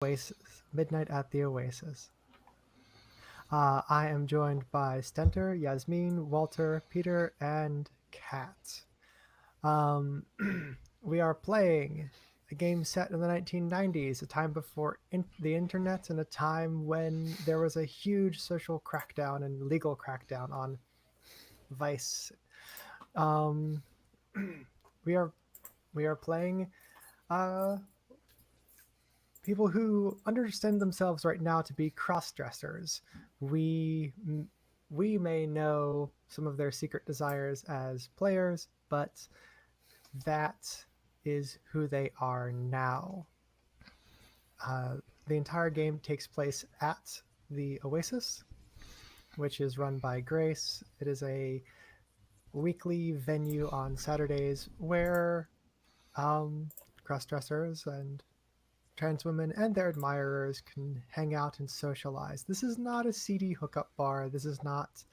Oasis, Midnight at the Oasis. I am joined by Stenter, Yasmin, Walter, Peter, and Kat. Um, we are playing a game set in the 1990s, a time before the internet and a time when there was a huge social crackdown and legal crackdown on Vice. Um, we are we are playing uh, people who understand themselves right now to be cross-dressers. We we may know some of their secret desires as players, but that is who they are now. Uh, the entire game takes place at the Oasis, which is run by Grace. It is a weekly venue on Saturdays where cross-dressers and trans women and their admirers can hang out and socialize. This is not a seedy hookup bar. This is not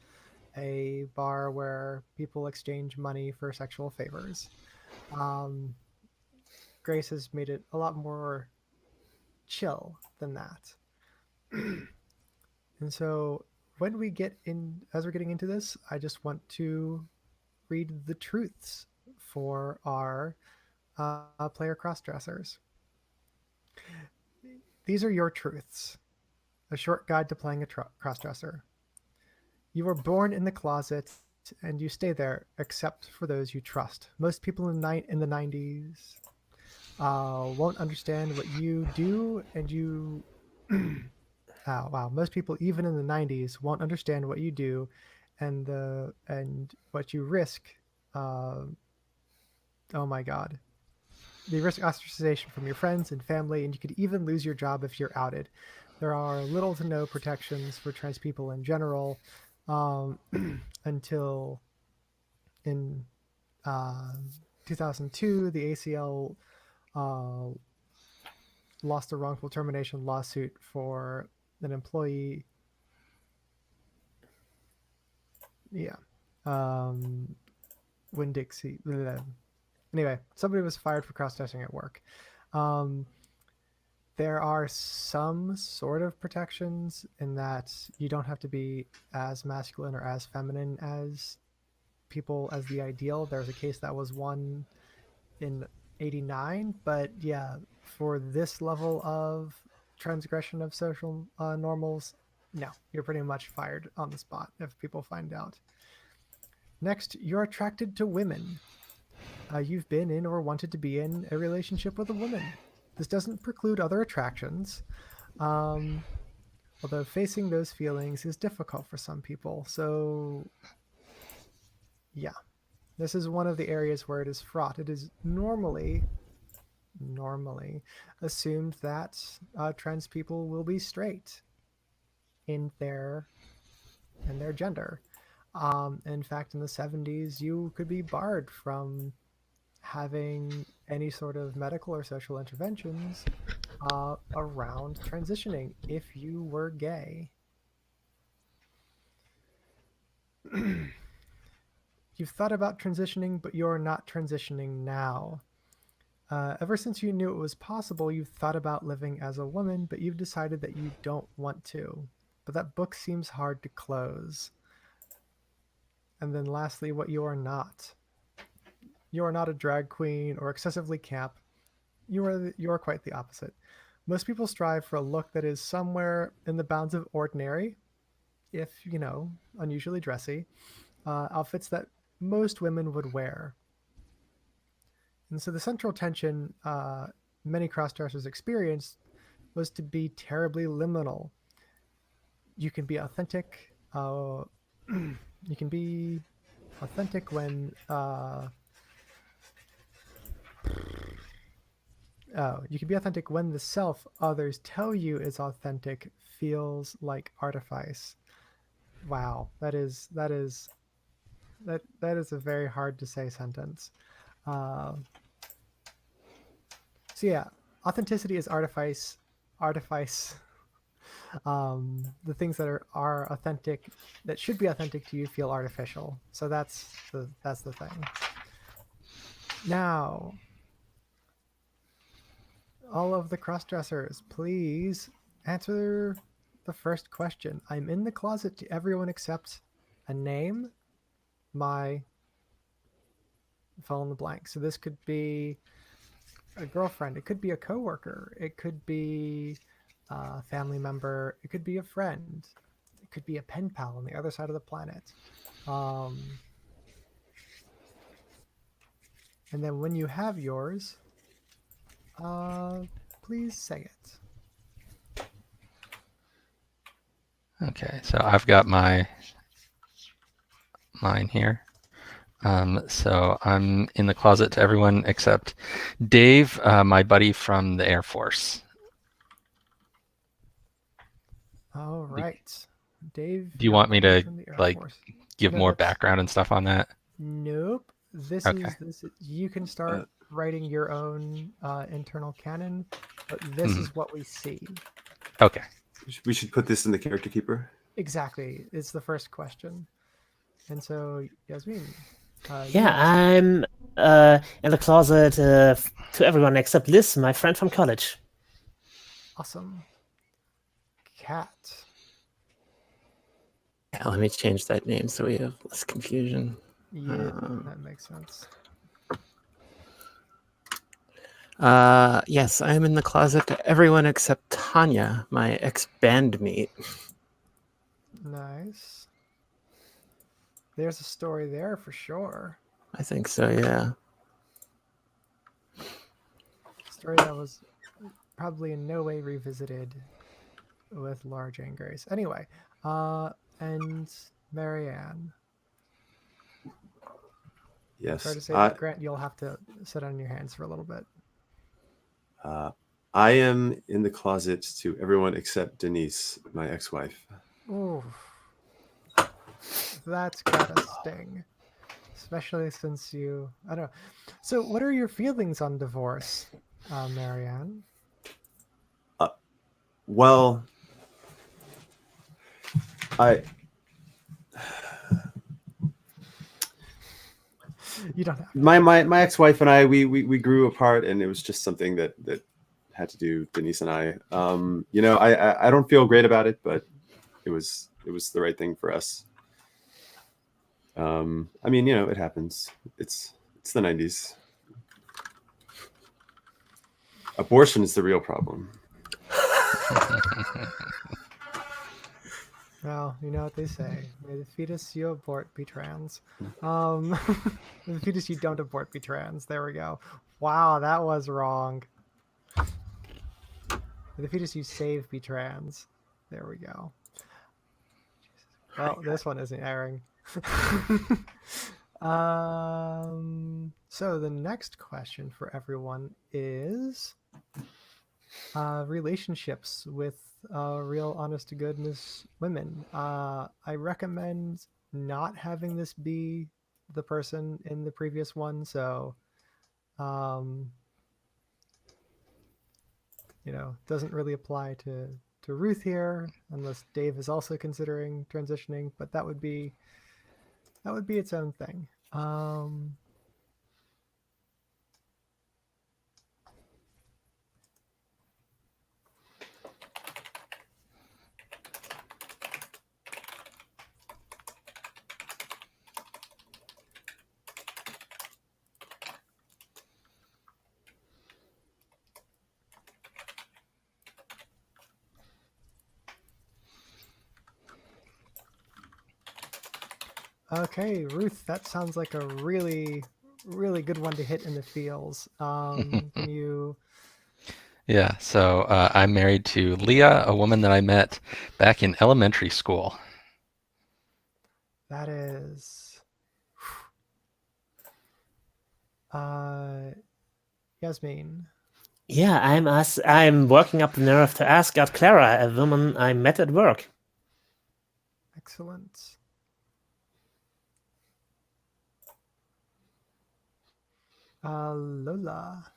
a bar where people exchange money for sexual favors. Um, Grace has made it a lot more chill than that. And so when we get in, as we're getting into this, I just want to read the truths for our player cross-dressers. These are your truths. A short guide to playing a crossdresser. You were born in the closet and you stay there except for those you trust. Most people in the 90s won't understand what you do, and you oh, wow, most people even in the 90s won't understand what you do and what you risk. uh, oh my god, you risk ostracization from your friends and family, and you could even lose your job if you're outed. There are little to no protections for trans people in general, um, until in uh, 2002, the ACL uh, lost a wrongful termination lawsuit for an employee. Yeah. Um, Winn Dixie. Anyway, somebody was fired for cross-dressing at work. Um, there are some sort of protections in that you don't have to be as masculine or as feminine as people as the ideal. There's a case that was won in 89, but yeah, for this level of transgression of social normals, no, you're pretty much fired on the spot if people find out. Next, you're attracted to women. You've been in or wanted to be in a relationship with a woman. This doesn't preclude other attractions, um, although facing those feelings is difficult for some people. So, yeah, this is one of the areas where it is fraught. It is normally assumed that trans people will be straight in their gender. In fact, in the 70s, you could be barred from having any sort of medical or social interventions around transitioning if you were gay. You've thought about transitioning, but you're not transitioning now. Ever since you knew it was possible, you've thought about living as a woman, but you've decided that you don't want to. But that book seems hard to close. And then lastly, what you are not. You are not a drag queen or excessively camp. You are quite the opposite. Most people strive for a look that is somewhere in the bounds of ordinary, if, unusually dressy, outfits that most women would wear. And so the central tension many crossdressers experienced was to be terribly liminal. You can be authentic. You can be authentic when you can be authentic when the self others tell you is authentic feels like artifice. Wow, that is a very hard to say sentence. Uh, so yeah, authenticity is artifice. Artifice. The things that are authentic, that should be authentic to you, feel artificial. So that's the thing. Now, all of the crossdressers, please answer the first question. I'm in the closet to everyone except a name, my fill in the blank. So this could be a girlfriend, it could be a coworker, it could be a family member, it could be a friend, it could be a pen pal on the other side of the planet. And then when you have yours, please say it. Okay, so I've got mine here. So I'm in the closet to everyone except Dave, my buddy from the Air Force. All right, Dave. Do you want me to like Force. give more background and stuff on that? Nope. This is you can start writing your own internal canon, but this is what we see. Okay. We should put this in the character keeper. Exactly. It's the first question. And so, Yasmin. I'm in the closet to everyone except Liz, my friend from college. Awesome. Cat. Yeah, let me change that name so we have less confusion. Yeah, that makes sense. Yes, I'm in the closet to everyone except Tanya, my ex-bandmate. Nice. There's a story there for sure. I think so, yeah. Story that was probably in no way revisited with large angers. Anyway, and Marianne. Yes. Sorry to say, Grant, you'll have to sit on your hands for a little bit. I am in the closet to everyone except Denise, my ex-wife. Ooh. That's gotta sting. Especially since you... I don't know. So what are your feelings on divorce, Marianne? Well, You don't have to. My ex-wife and I we grew apart, and it was just something that had to do Denise and I. I don't feel great about it, but it was the right thing for us. It happens. It's the 90s. Abortion is the real problem. Well, you know what they say. May the fetus you abort be trans. The fetus you don't abort be trans. There we go. Wow, that was wrong. May the fetus you save be trans. There we go. Well, this one isn't airing. So the next question for everyone is relationships with real honest to goodness women. I recommend not having this be the person in the previous one, so doesn't really apply to Ruth here, unless Dave is also considering transitioning, but that would be its own thing. Okay, Ruth, that sounds like a really, really good one to hit in the feels. Can you... Yeah, so I'm married to Leah, a woman that I met back in elementary school. That is... Yasmin. Yeah, I'm working up the nerve to ask out Clara, a woman I met at work. Excellent. Lola.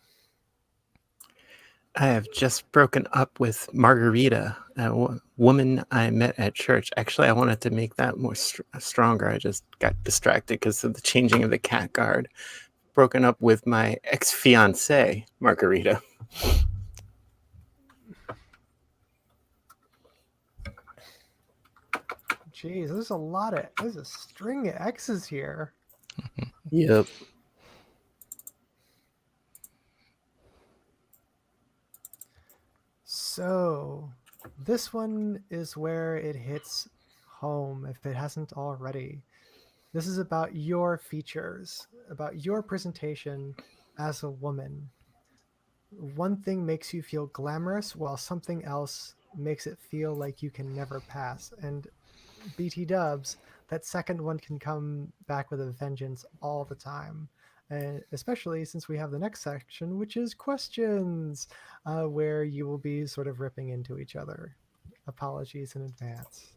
I have just broken up with Margarita, a woman I met at church. Actually, I wanted to make that more stronger. I just got distracted because of the changing of the cat guard. Broken up with my ex-fiancée, Margarita. Jeez, there's a string of X's here. Yep. So, this one is where it hits home if it hasn't already. This is about your features, about your presentation as a woman. One thing makes you feel glamorous while something else makes it feel like you can never pass. And BT dubs, that second one can come back with a vengeance all the time. Especially since we have the next section, which is questions, where you will be sort of ripping into each other. Apologies in advance.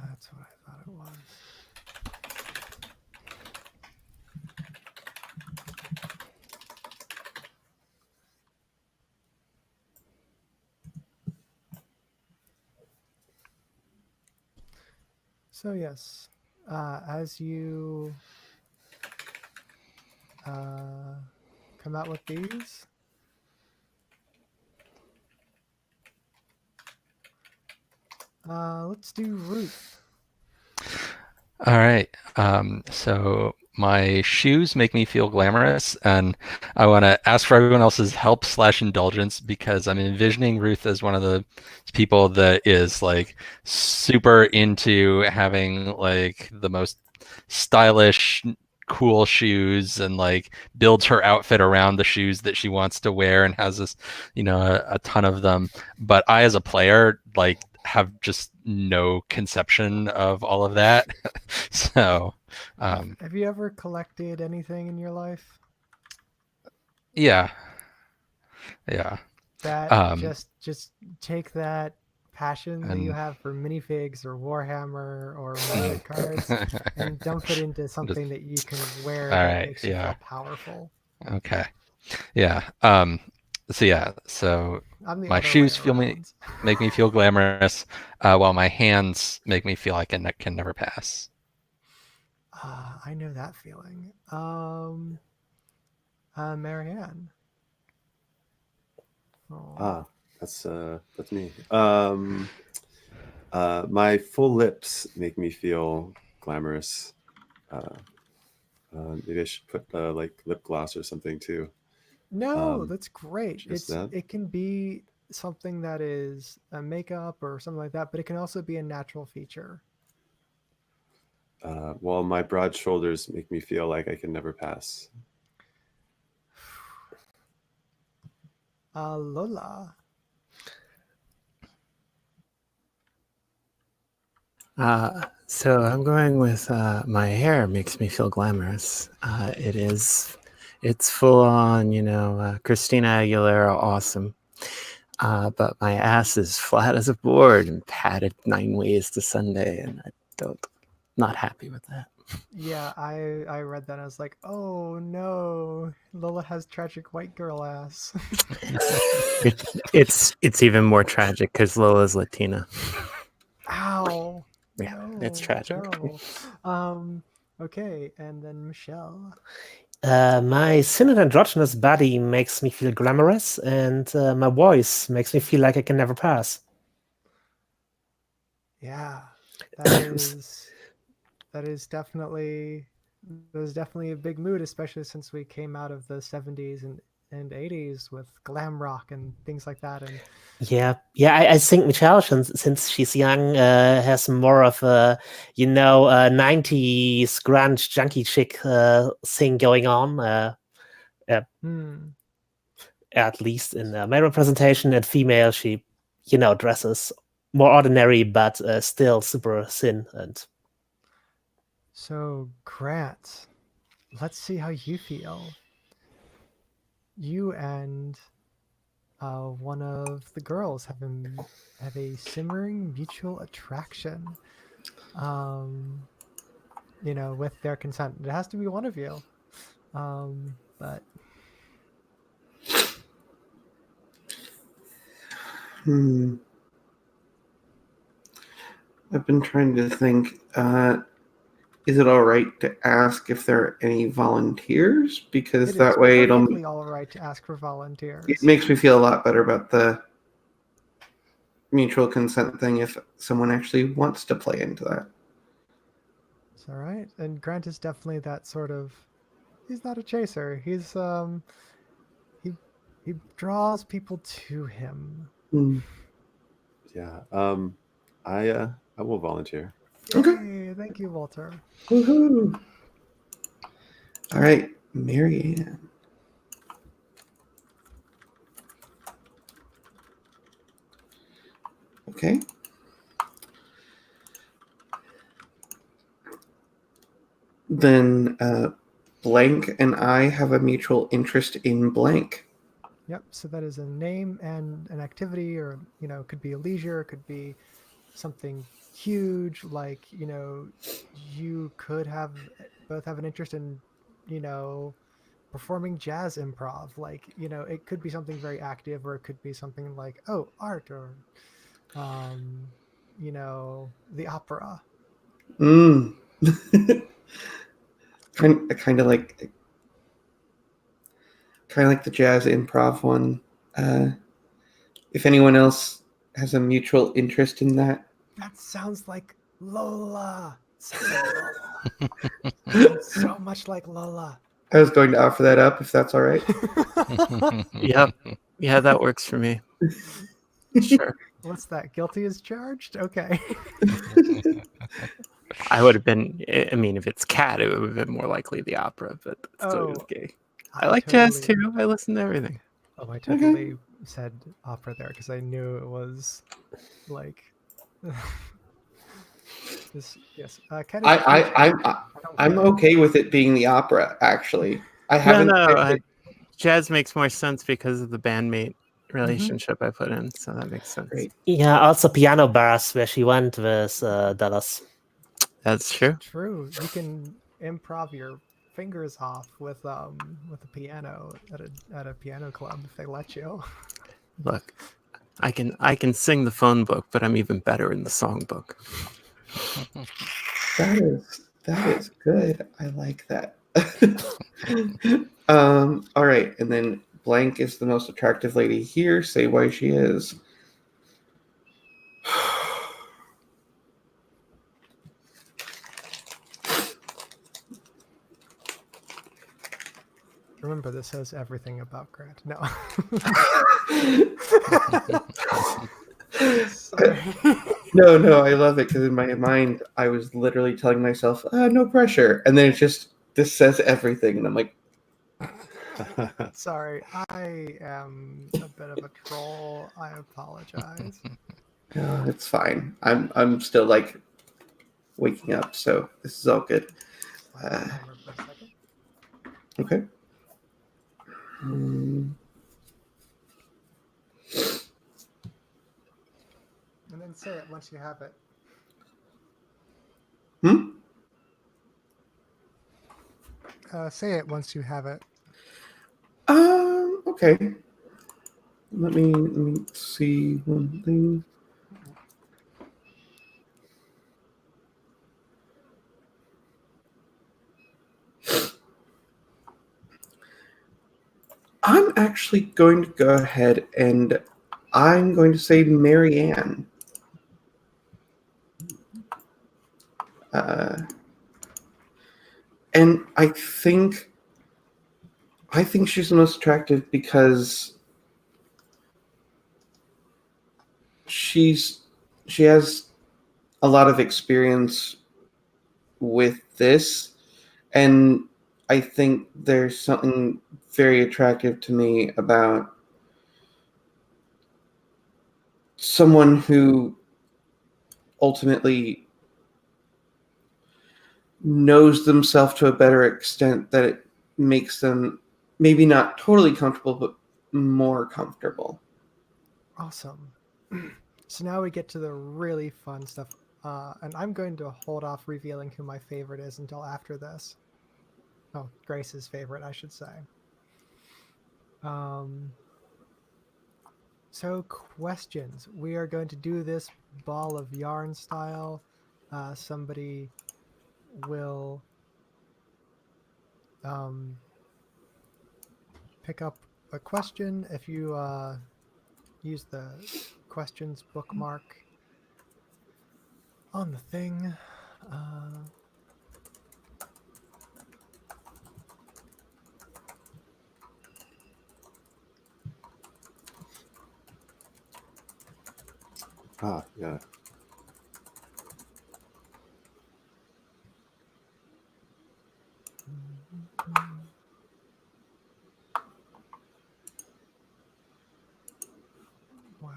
That's what I thought it was. So yes, as you come out with these, let's do Ruth. All right. So my shoes make me feel glamorous, and I want to ask for everyone else's help / indulgence because I'm envisioning Ruth as one of the people that is like super into having like the most stylish, cool shoes and like builds her outfit around the shoes that she wants to wear and has this, a ton of them. But I, as a player, like have just no conception of all of that. So, Have you ever collected anything in your life yeah. that Um, just take that passion that you and have for minifigs or Warhammer or Magic cards and dump it into just, something that you can wear all that right, makes you yeah, feel powerful? okay, yeah. So I'm the my other way shoes around. make me feel glamorous, while my hands make me feel like I can never pass. I know that feeling. Marianne. Oh. That's me. My full lips make me feel glamorous. Maybe I should put like lip gloss or something too. No, that's great. Just that. It can be something that is a makeup or something like that, but it can also be a natural feature. Well, my broad shoulders make me feel like I can never pass. Lola. So I'm going with my hair makes me feel glamorous. It's full on, Christina Aguilera, awesome. But my ass is flat as a board and padded 9 ways to Sunday, and not happy with that. Yeah, I read that and I was like, oh no, Lola has tragic white girl ass. It's even more tragic because Lola's Latina. Ow. Yeah, No, it's tragic. terrible. Okay, and then Michelle. My thin and androgynous body makes me feel glamorous, and my voice makes me feel like I can never pass. Yeah, that is definitely a big mood, especially since we came out of the 70s and and 80s with glam rock and things like that. And Yeah, I think Michelle, since she's young, has more of a 90s grunge junkie chick thing going on. At least in my representation, and female, she dresses more ordinary, but still super thin. And so, Grant, let's see how you feel. You and one of the girls have a simmering mutual attraction. With their consent. It has to be one of you. But I've been trying to think. Is it all right to ask if there are any volunteers? Because it that is way perfectly all right to ask for volunteers. it makes me feel a lot better about the mutual consent thing if someone actually wants to play into that. It's all right. And Grant is definitely that sort of. He's not a chaser. He draws people to him. Yeah. I will volunteer. Yay, thank you, Walter. Woohoo! All right, Marianne. Okay. Then Blank and I have a mutual interest in Blank. Yep. So that is a name and an activity, or it could be a leisure, it could be something huge, like you could both have an interest in performing jazz improv. Like it could be something very active, or it could be something like art, or the opera. kind of like the jazz improv one. If anyone else has a mutual interest in that. That sounds like Lola. Sounds so much like Lola. I was going to offer that up if that's all right. Yep. Yeah, that works for me. Sure. What's that? Guilty as charged? Okay. I would have been, I mean, if it's cat, it would have been more likely the opera, but still is gay. I like jazz too. I listen to everything. Oh, I totally said opera there because I knew it was like this. Yes, I'm okay with it being the opera. Actually, I haven't. Jazz makes more sense because of the bandmate relationship I put in, so that makes sense. Great. Yeah, also piano bars where she went with Dallas. That's true. True. You can improv your fingers off with a piano at a piano club if they let you. Look, I can sing the phone book, but I'm even better in the songbook. That is good. I like that. All right, and then Blank is the most attractive lady here. Say why she is. Remember, this says everything about Grant. No. No, I love it because in my mind, I was literally telling myself, no pressure. And then this says everything. And I'm like, sorry, I am a bit of a troll. I apologize. No, it's fine. I'm still like waking up, so this is all good. Okay. And then say it once you have it. Say it once you have it. Okay. Let me see one thing. I'm actually going to go ahead and I'm going to say Marianne. And I think I think she's the most attractive because she has a lot of experience with this, and I think there's something very attractive to me about someone who ultimately knows themselves to a better extent that it makes them maybe not totally comfortable, but more comfortable. Awesome. So now we get to the really fun stuff. And I'm going to hold off revealing who my favorite is until after this. Oh, Grace's favorite, I should say. So questions. We are going to do this ball of yarn style. Somebody will pick up a question. If you use the questions bookmark on the thing. Yeah. Wow.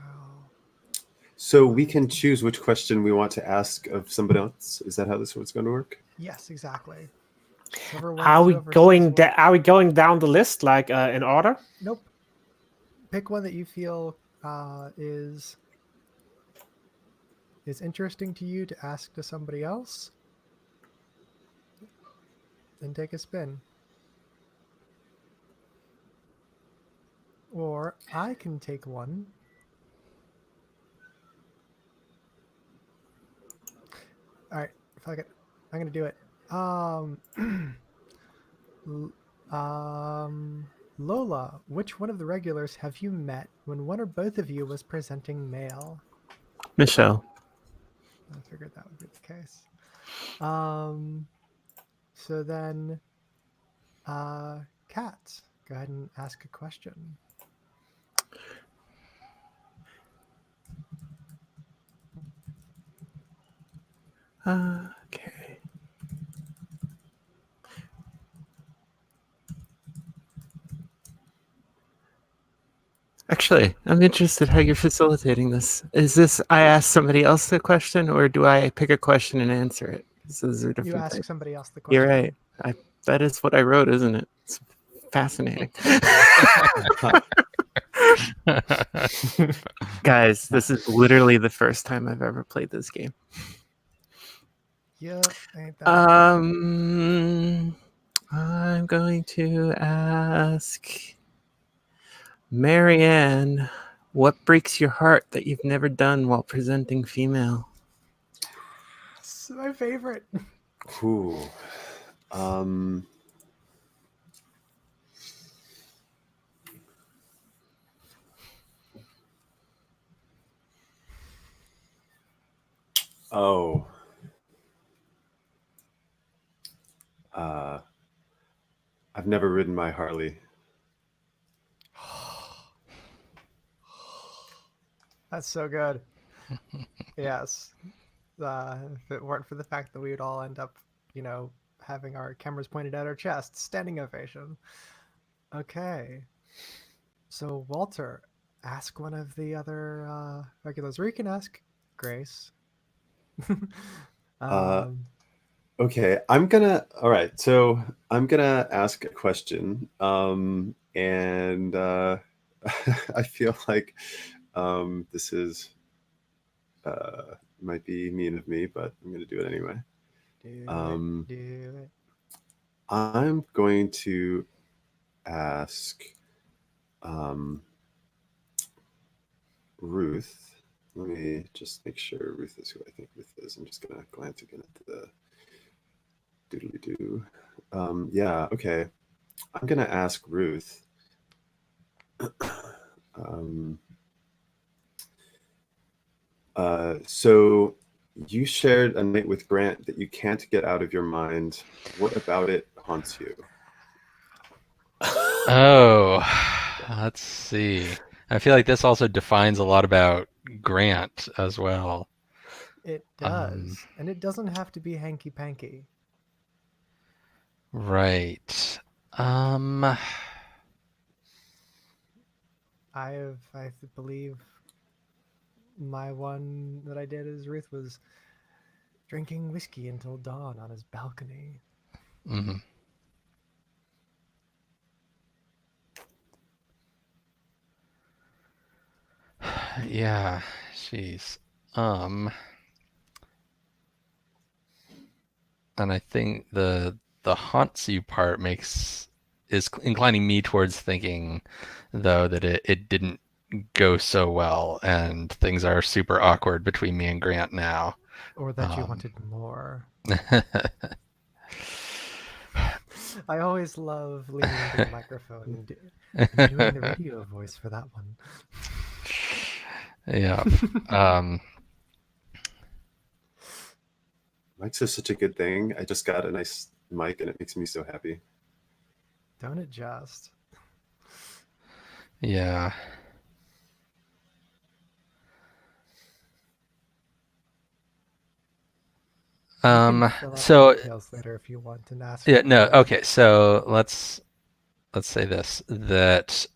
So we can choose which question we want to ask of somebody else. Is that how this one's going to work? Yes, exactly. Whoever Are we whoever going? says what- Are we going down the list like in order? Nope. Pick one that you feel is interesting to you to ask to somebody else, and take a spin. Or I can take one. All right, fuck it. I'm gonna do it. Lola, which one of the regulars have you met when one or both of you was presenting mail? Michelle. I figured that would be the case. So then, Kat, go ahead and ask a question. Okay. Actually, I'm interested how you're facilitating this. Is this I ask somebody else a question, or do I pick a question and answer it? Those are different You ask things. somebody else the question. You're right. That is what I wrote, isn't it? It's fascinating. Guys, this is literally the first time I've ever played this game. Yeah, ain't that I'm going to ask Marianne, what breaks your heart that you've never done while presenting female? It's my favorite. Ooh. Oh. I've never ridden my Harley. That's so good. Yes. If it weren't for the fact that we would all end up, having our cameras pointed at our chests, standing ovation. Okay. So, Walter, ask one of the other regulars, or you can ask Grace. Okay, all right, so I'm gonna ask a question, and I feel like this is might be mean of me, but I'm gonna do it anyway. Do it. I'm going to ask Ruth. Let me just make sure Ruth is who I think Ruth is. I'm just gonna glance again at the doodly-doo. Yeah, okay. I'm gonna ask Ruth. So you shared a night with Grant that you can't get out of your mind. What about it haunts you? Oh, let's see. I feel like this also defines a lot about Grant as well. It Um, does, and it doesn't have to be hanky panky. right. Um, I believe my one that I did as Ruth was drinking whiskey until dawn on his balcony. mhm. Yeah, jeez. And I think the haunts you part is inclining me towards thinking though that it didn't go so well and things are super awkward between me and Grant now. Or that you Um, wanted more. I always love leaning into the microphone and doing the radio voice for that one. yeah. Um, Mics are such a good thing. I just got a nice mic and it makes me so happy. Don't it just? yeah. You can fill out the So details later if you want and ask. yeah, no, for- okay. So let's say this that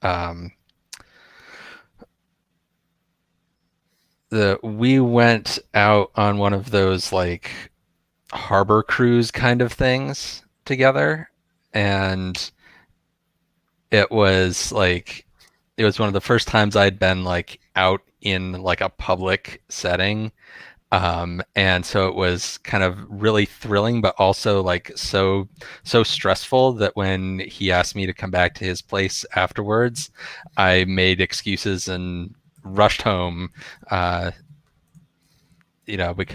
we went out on one of those like harbor cruise kind of things together, and it was one of the first times I'd been like out in like a public setting. And so it was kind of really thrilling, but also like so stressful that when he asked me to come back to his place afterwards, I made excuses and rushed home. Because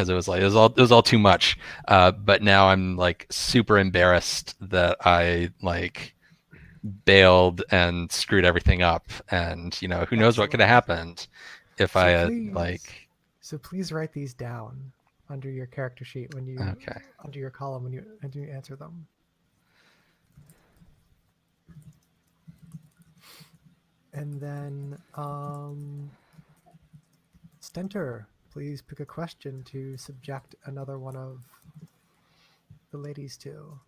it was all too much. But now I'm like super embarrassed that I like bailed and screwed everything up, and who knows what could have happened if I had So please write these down under your character sheet okay. under your column when you answer them. And then Stenter, please pick a question to subject another one of the ladies to.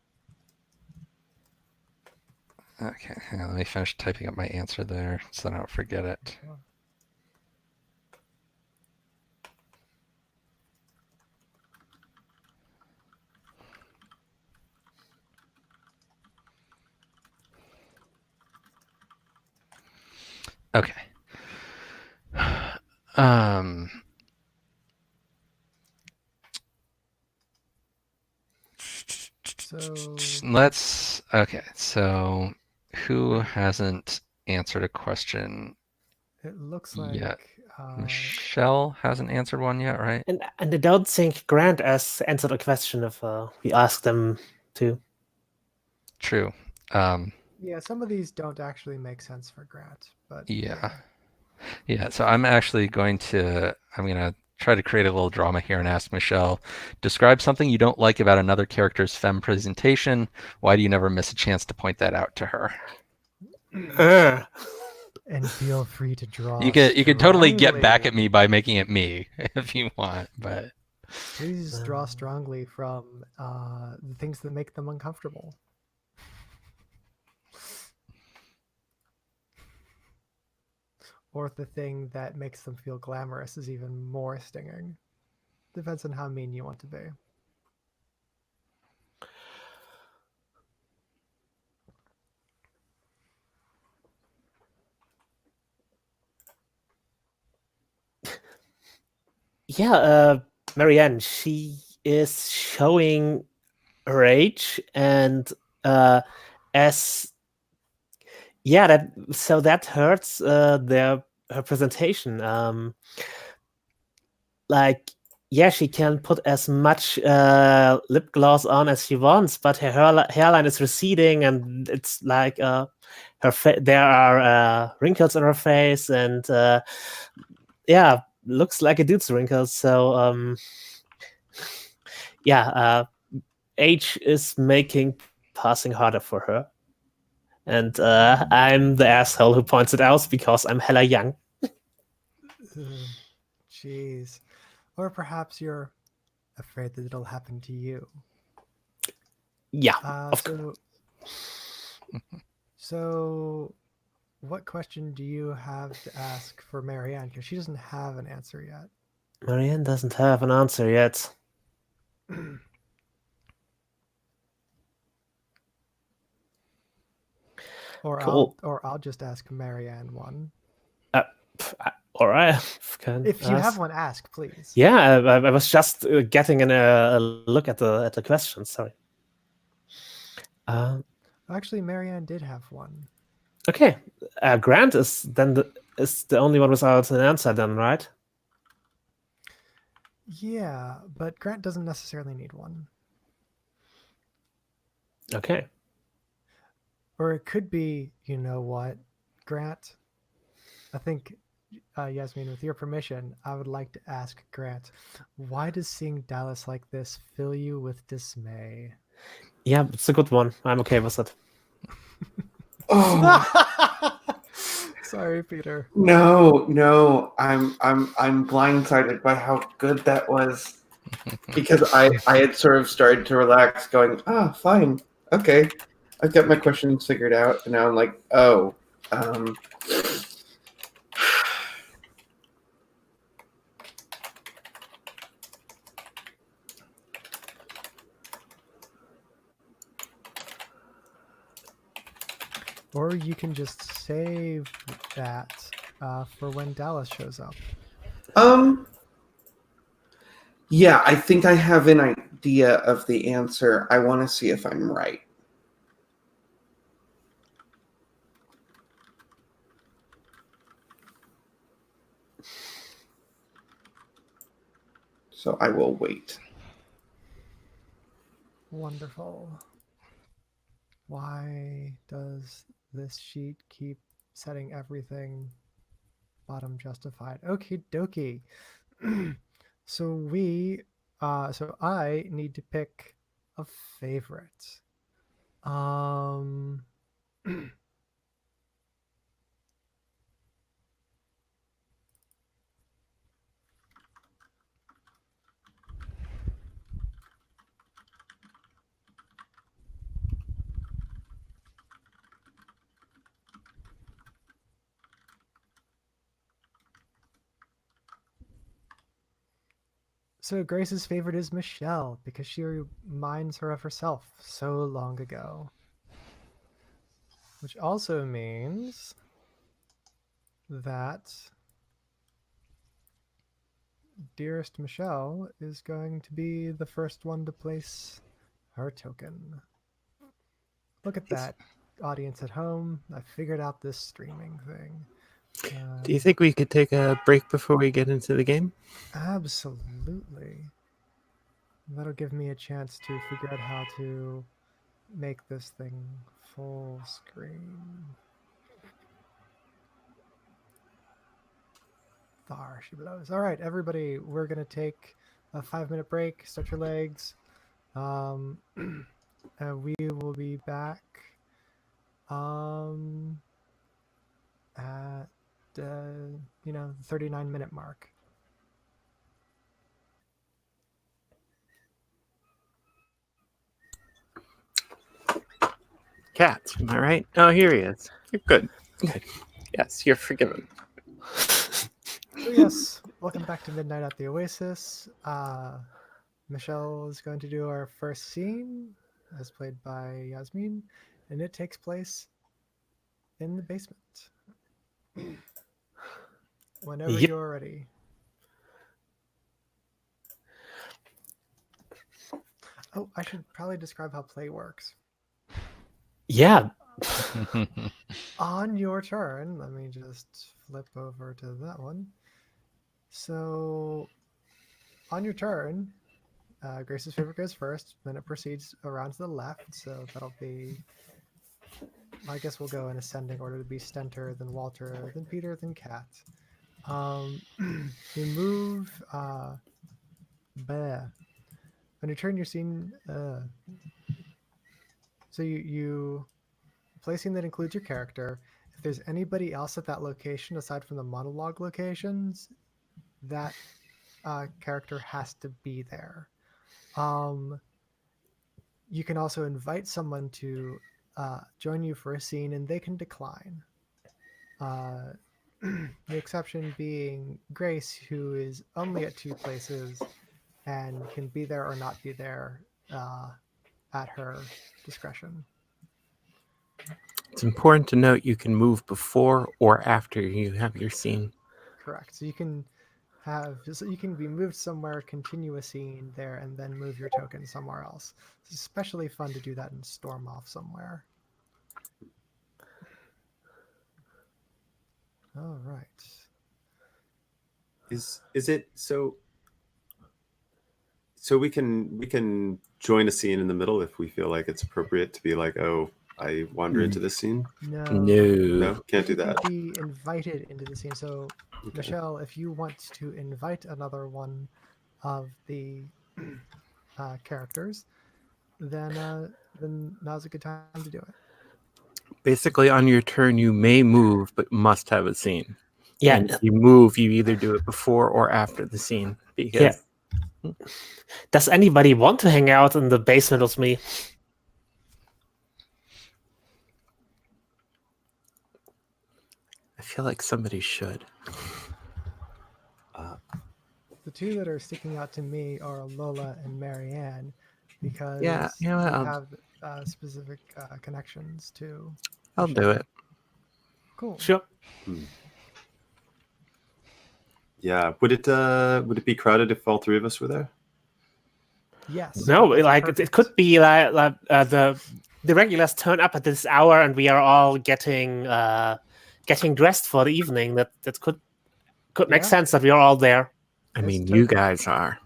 Okay, hang on, let me finish typing up my answer there so I don't forget it. Okay. So who hasn't answered a question It looks like yet? Michelle hasn't answered one yet, right? And I don't think Grant has answered a question if we asked them to. True. Yeah, some of these don't actually make sense for Grant, but Yeah. So I'm gonna try to create a little drama here and ask Michelle, describe something you don't like about another character's femme presentation. Why do you never miss a chance to point that out to her? And feel free to draw. You could totally get back at me by making it me if you want, but please draw strongly from the things that make them uncomfortable. Or if the thing that makes them feel glamorous is even more stinging. Depends on how mean you want to be. Yeah, Marianne, she is showing rage, and as that hurts her presentation. She can put as much lip gloss on as she wants, but her hairline is receding, and it's like there are wrinkles on her face, and looks like a dude's wrinkles. So age is making passing harder for her. And I'm the asshole who points it out because I'm hella young. Jeez. Or perhaps you're afraid that it'll happen to you. Yeah. So what question do you have to ask for Marianne? Because she doesn't have an answer yet. Marianne doesn't have an answer yet. Cool. I'll just ask Marianne one. All right. If you have one, ask, please. Yeah, I was just getting a look at the question. Sorry. Actually, Marianne did have one. Okay, Grant is then the only one without an answer, then, right? Yeah, but Grant doesn't necessarily need one. Okay. Or it could be, you know what, Grant? I think, Yasmin, with your permission, I would like to ask Grant, why does seeing Dallas like this fill you with dismay? Yeah, it's a good one. I'm okay with it. Oh sorry, Peter. no, I'm blindsided by how good that was, because I had sort of started to relax, going, fine, okay, I've got my questions figured out, and now I'm like, Or you can just save that for when Dallas shows up. Yeah, I think I have an idea of the answer. I want to see if I'm right. So I will wait. Wonderful. Why does this sheet keep setting everything bottom justified? Okie dokie. So I need to pick a favorite. So Grace's favorite is Michelle because she reminds her of herself so long ago. Which also means that dearest Michelle is going to be the first one to place her token. Look at that, audience at home. I figured out this streaming thing. Do you think we could take a break before we get into the game? Absolutely. That'll give me a chance to figure out how to make this thing full screen. There she blows. All right, everybody, we're going to take a 5-minute break. Stretch your legs. We will be back at the 39-minute mark. Cat, am I right? Oh, here he is. You're good. Good. Yes, you're forgiven. So yes, welcome back to Midnight at the Oasis. Michelle is going to do our first scene, as played by Yasmin, and it takes place in the basement. Whenever you're ready. Oh, I should probably describe how play works. Yeah. On your turn, let me just flip over to that one. So, on your turn, Grace's favorite goes first, then it proceeds around to the left, so that'll be, I guess we'll go in ascending order to be Stenter, then Walter, then Peter, then Kat. You move, when you turn your scene, so you placing that includes your character. If there's anybody else at that location aside from the monologue locations, that character has to be there. You can also invite someone to join you for a scene, and they can decline. The exception being Grace, who is only at 2 places and can be there or not be there at her discretion. It's important to note you can move before or after you have your scene. Correct. So you can be moved somewhere, continue a scene there, and then move your token somewhere else. It's especially fun to do that and storm off somewhere. All right. Is it so we can join a scene in the middle if we feel like it's appropriate to be like, oh, I wander into this scene? No, Can't do you that. can be invited into the scene. So, Okay. Michelle, if you want to invite another one of the characters, then now's a good time to do it. Basically, on your turn, you may move, but must have a scene. Yeah. And if you move, you either do it before or after the scene. Because Does anybody want to hang out in the basement with me? I feel like somebody should. The 2 that are sticking out to me are Lola and Marianne, because Yeah, you know what, we I'll- have specific connections to. I'll do it. Cool. Sure. Yeah. Would it be crowded if all 3 of us were there? Yes. No, that's like perfect. it could be like the regulars turn up at this hour and we are all getting dressed for the evening. That could make Yeah. sense that we are all there. I It's mean, totally- you guys are.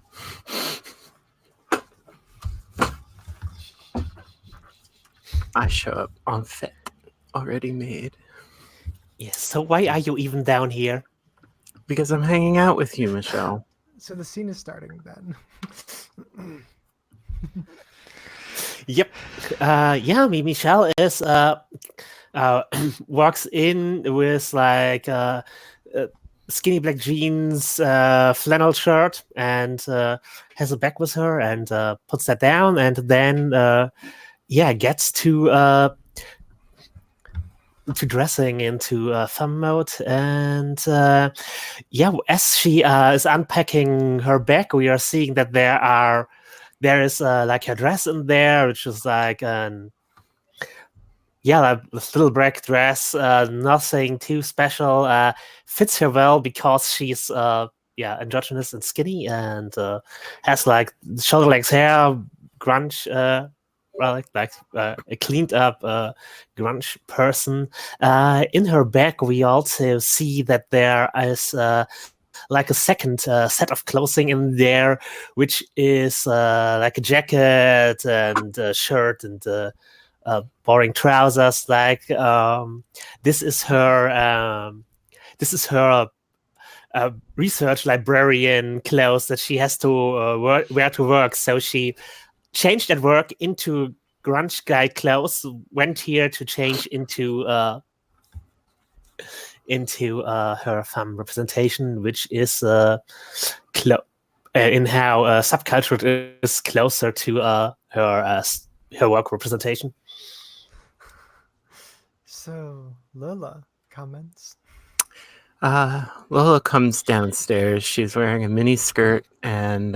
I show up on fit, already made. Yes. So why are you even down here? Because I'm hanging out with you, Michelle. So the scene is starting then. Yep. Michelle is walks in with like skinny black jeans, flannel shirt, and has a bag with her, and puts that down, and then gets to dressing into femme mode, and as she is unpacking her bag, we are seeing that there is like her dress in there, which is like like this little black dress, nothing too special, fits her well because she's androgynous and skinny, and has like shoulder length hair, grunge, a cleaned up grunge person. In her bag, we also see that there is like a second set of clothing in there, which is like a jacket and a shirt and boring trousers. Like this is her research librarian clothes that she has to wear to work. So she changed at work into grunge guy clothes, went here to change into her femme representation, which is in how subculture is closer to her work representation. So Lola comments. Lola comes downstairs. She's wearing a mini skirt and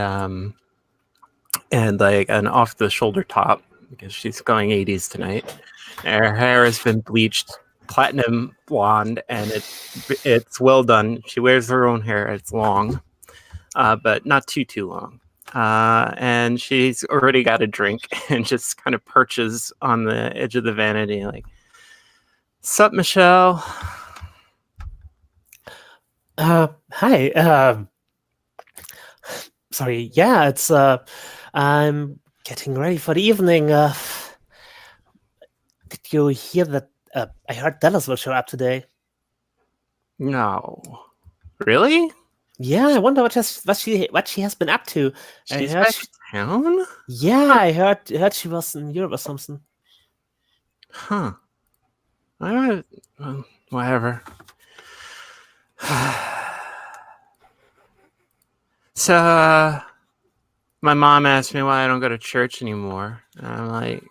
like an off the shoulder top because she's going 80s tonight. Her hair has been bleached platinum blonde and it's well done. She wears her own hair. It's long, but not too long. And she's already got a drink and just kind of perches on the edge of the vanity like, "Sup, Michelle?" Hi. Sorry. Yeah, it's I'm getting ready for the evening. Did you hear that? I heard Dallas will show up today. No. Really? Yeah, I wonder what she has been up to. She's I heard back in town? I heard she was in Europe or something. Huh. Whatever. So, my mom asked me why I don't go to church anymore. And I'm like,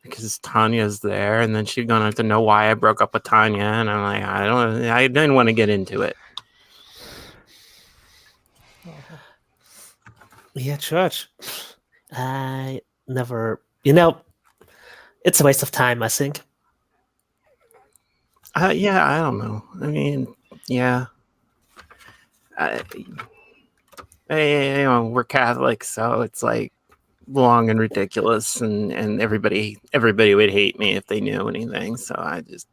because Tanya's there, and then she's gonna have to know why I broke up with Tanya, and I'm like, I didn't want to get into it. Oh, Yeah, church. I never. You know, it's a waste of time, I think. Yeah, I don't know. I mean, yeah. We're Catholic, so it's like long and ridiculous, and everybody would hate me if they knew anything. So I just,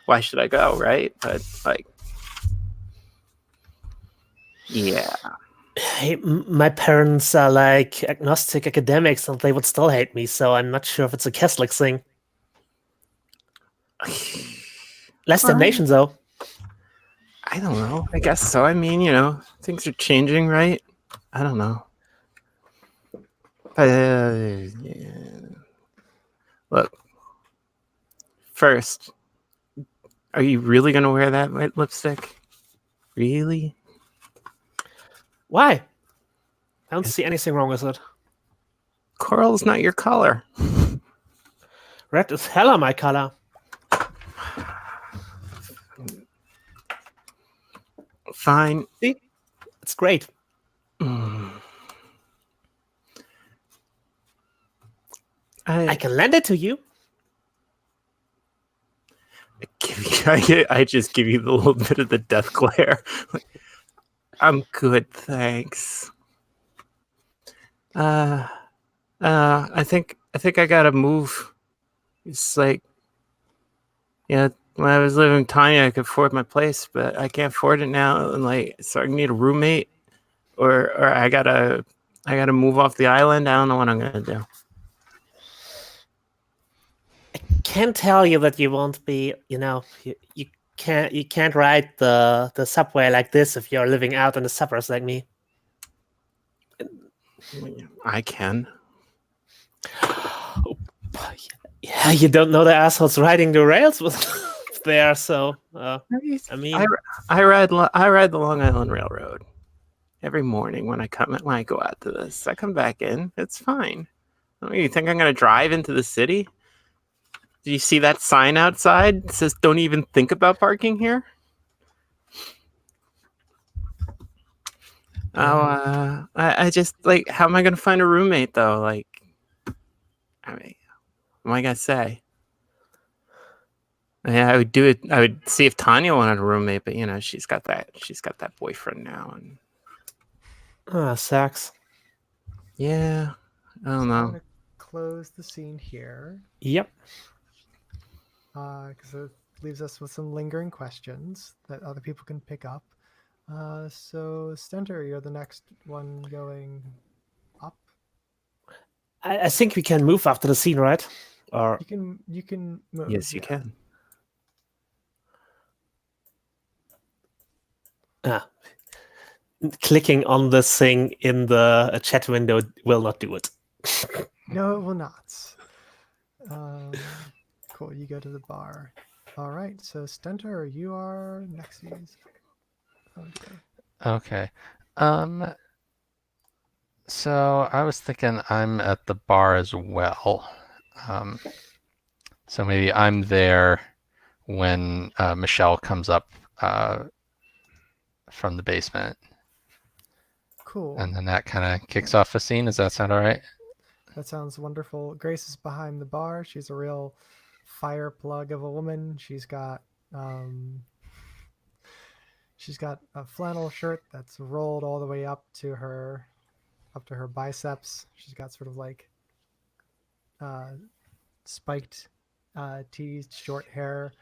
why should I go, right? But like, yeah. Hey, my parents are like agnostic academics, and they would still hate me. So I'm not sure if it's a Catholic thing. Less damnation, though. I don't know. I guess so. I mean, things are changing, right? I don't know. But yeah. Look, first, are you really gonna wear that white lipstick? Really? Why? I don't see anything wrong with it. Coral's not your color. Red is hella my color. Fine. See? It's great. I can lend it to you. I just give you the little bit of the death glare. I'm good, thanks. I think I gotta move. It's like, when I was living with Tanya, I could afford my place, but I can't afford it now, and so I need a roommate, or I gotta move off the island. I don't know what I'm gonna do. I can't tell you that you won't be. You can't ride the subway like this if you're living out in the suburbs like me. I can. Yeah, you don't know the assholes riding the rails with there. So I mean, I ride the Long Island Railroad every morning when I go out to this. I come back in. It's fine. You think I'm gonna drive into the city? Do you see that sign outside? It says, "Don't even think about parking here." I just how am I gonna find a roommate though? I mean, what am I gonna say? Yeah, I would do it. I would see if Tanya wanted a roommate, but she's got that boyfriend now, and sucks. Yeah, I don't know. I'm gonna close the scene here. Yep. Because it leaves us with some lingering questions that other people can pick up. So Stenter, you're the next one going up. I think we can move after the scene, right? Or you can move. Yes, you can. Clicking on this thing in the chat window will not do it. No, it will not. Cool, you go to the bar. All right, so Stenter, you are next. Okay. So I was thinking I'm at the bar as well. So maybe I'm there when Michelle comes up from the basement. Cool. And then that kind of kicks off a scene. Does that sound all right? That sounds wonderful. Grace is behind the bar. She's a real fire plug of a woman. She's got a flannel shirt that's rolled all the way up to her biceps. She's got sort of spiked teased short hair.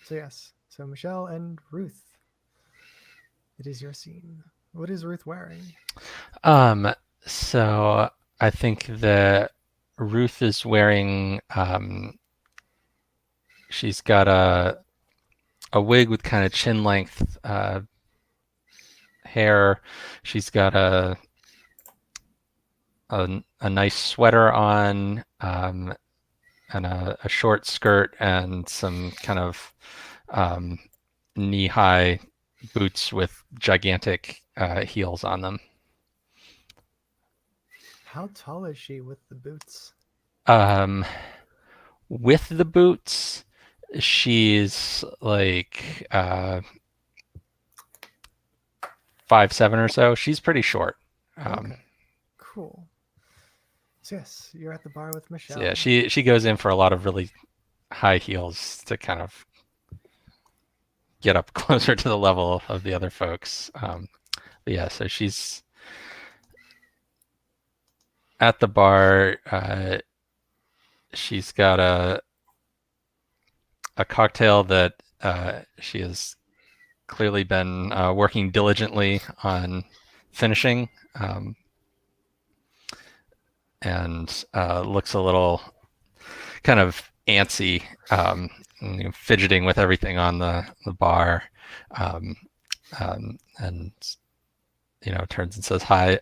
So yes. So Michelle and Ruth. It is your scene. What is Ruth wearing? So I think that Ruth is wearing she's got a wig with kind of chin length hair. She's got a nice sweater on. a short skirt and some kind of knee-high boots with gigantic heels on them. How tall is she with the boots? With the boots, she's like 5'7" or so. She's pretty short. Okay. Cool. So yes, you're at the bar with Michelle. So yeah, she goes in for a lot of really high heels to kind of get up closer to the level of the other folks. But yeah, so she's at the bar. She's got a cocktail that she has clearly been working diligently on finishing, and looks a little kind of antsy, fidgeting with everything on the bar, and turns and says, hi,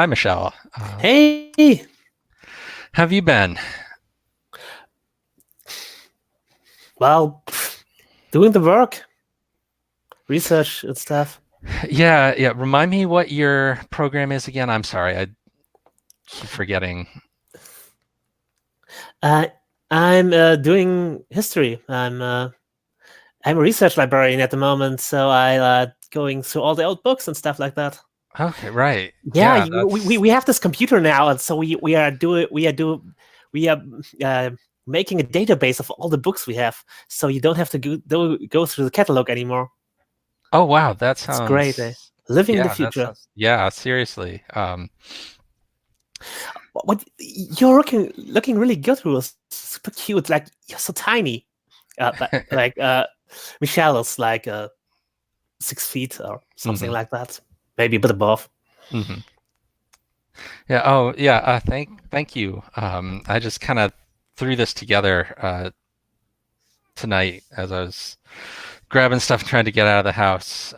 Michelle. Hey, Have you been? well, doing the work, research and stuff. Yeah. Remind me what your program is again. I'm sorry, I keep forgetting. I'm doing history. I'm a research librarian at the moment, so I going through all the old books and stuff like that. Okay, right. Yeah, that's... we have this computer now, and so we are making a database of all the books we have, so you don't have to go through the catalog anymore. Oh wow, that sounds great. Living in the that future. sounds... Yeah, seriously. What you're looking really good, Ruth. Super cute. Like, you're so tiny. Like Michelle is like 6 feet or something like that. Maybe a bit above. Mm-hmm. Yeah. Oh, yeah. Thank you. I just kind of threw this together tonight as I was grabbing stuff, trying to get out of the house.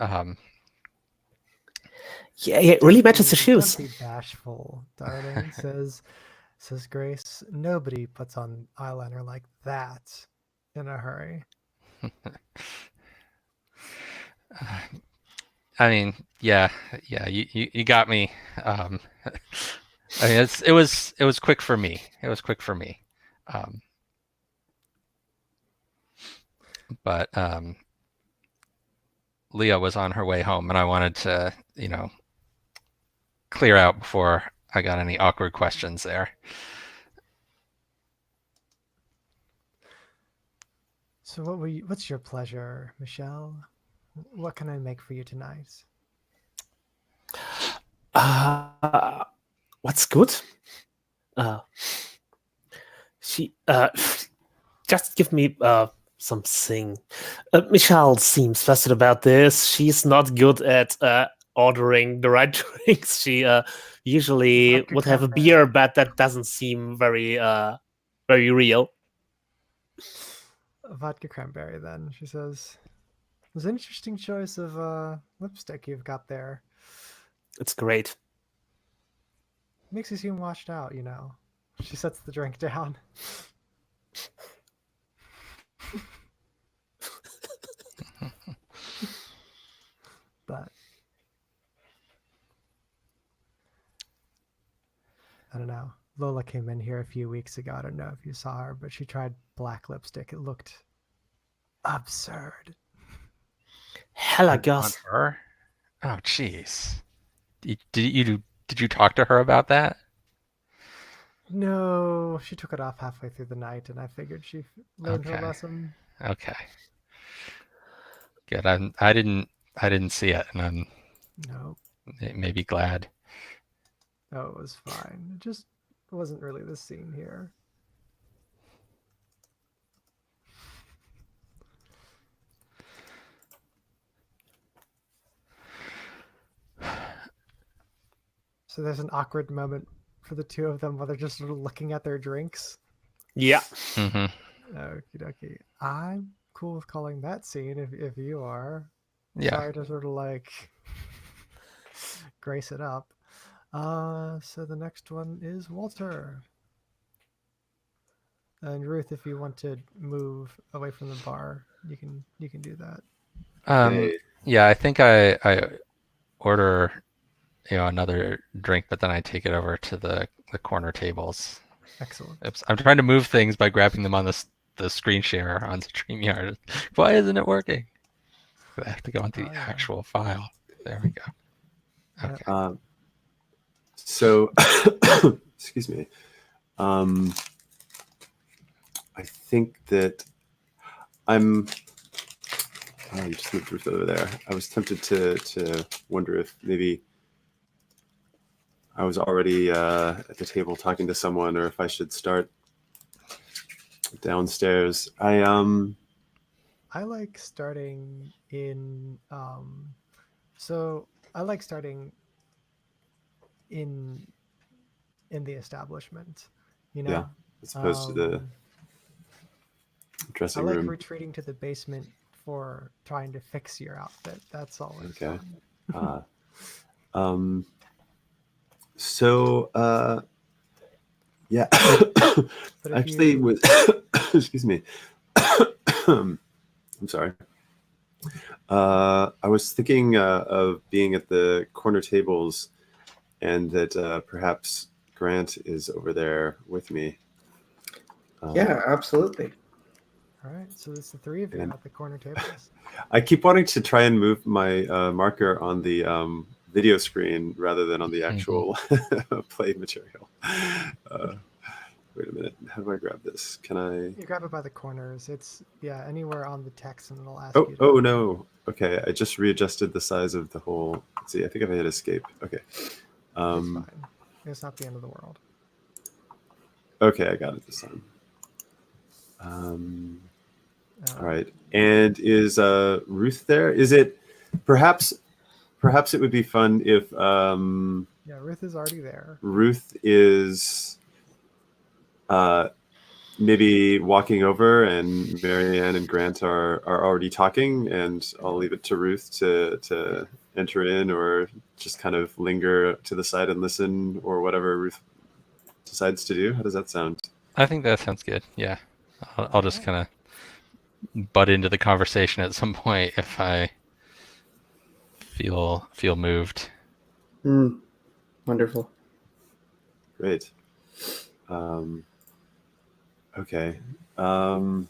Yeah, it really matches the shoes. Don't be bashful, darling. says Grace. Nobody puts on eyeliner like that in a hurry. I mean, yeah, you got me. I mean, it was quick for me. It was quick for me. But Leah was on her way home, and I wanted to, clear out before I got any awkward questions there. So what's your pleasure, Michelle? What can I make for you tonight? What's good? She just give me something. Michelle seems flustered about this. She's not good at ordering the right drinks. She usually would have a beer, but that doesn't seem very real. Vodka cranberry, then, she says. It's an interesting choice of lipstick you've got there. It's great. Makes you seem washed out, She sets the drink down. But I don't know. Lola came in here a few weeks ago. I don't know if you saw her, but she tried black lipstick. It looked absurd. Hella gosh. Her? Oh, jeez. Did you talk to her about that? No, she took it off halfway through the night, and I figured she learned her lesson. Okay. Good. I didn't see it, and I'm maybe glad. Oh, it was fine. It just wasn't really the scene here. So there's an awkward moment for the two of them while they're just sort of looking at their drinks. Yeah. Mm-hmm. Okie dokie. I'm cool with calling that scene if you are. Yeah. Sorry to sort of grace it up. So the next one is Walter. And Ruth, if you want to move away from the bar, you can do that. Okay. Yeah, I think I order another drink, but then I take it over to the corner tables. Excellent. Oops, I'm trying to move things by grabbing them on the screen share on StreamYard. Why isn't it working? I have to go into the yeah. actual file. There we go. Yep. Okay. So, excuse me. I think that I'm. Oh, you just moved Ruth over there. I was tempted to wonder if maybe I was already at the table talking to someone, or if I should start downstairs. I like starting in. So I like starting in the establishment. You know. Yeah, as opposed to the I dressing like room. retreating to the basement for trying to fix your outfit. That's always Okay. fun. So, yeah. But if Actually, you- with excuse me. I'm sorry. I was thinking of being at the corner tables, and that perhaps Grant is over there with me. Yeah, absolutely. All right, so it's the three of you And- at the corner tables. I keep wanting to try and move my marker on the video screen rather than on the actual play material. Wait a minute. How do I grab this? Can I? You grab it by the corners. It's anywhere on the text, and it'll ask Oh, you. oh no. Okay, I just readjusted the size of the whole. Let's see, I think if I hit escape. Okay. It's fine. It's not the end of the world. Okay, I got it this time. All right. And is Ruth there? Is it perhaps it would be fun if Yeah, Ruth is already there. Ruth is maybe walking over and Marianne and Grant are already talking, and I'll leave it to Ruth to enter in or just kind of linger to the side and listen, or whatever Ruth decides to do. How does that sound? I think that sounds good. Yeah. I'll just kind of butt into the conversation at some point if I feel moved. Wonderful. Great. Okay. Wow.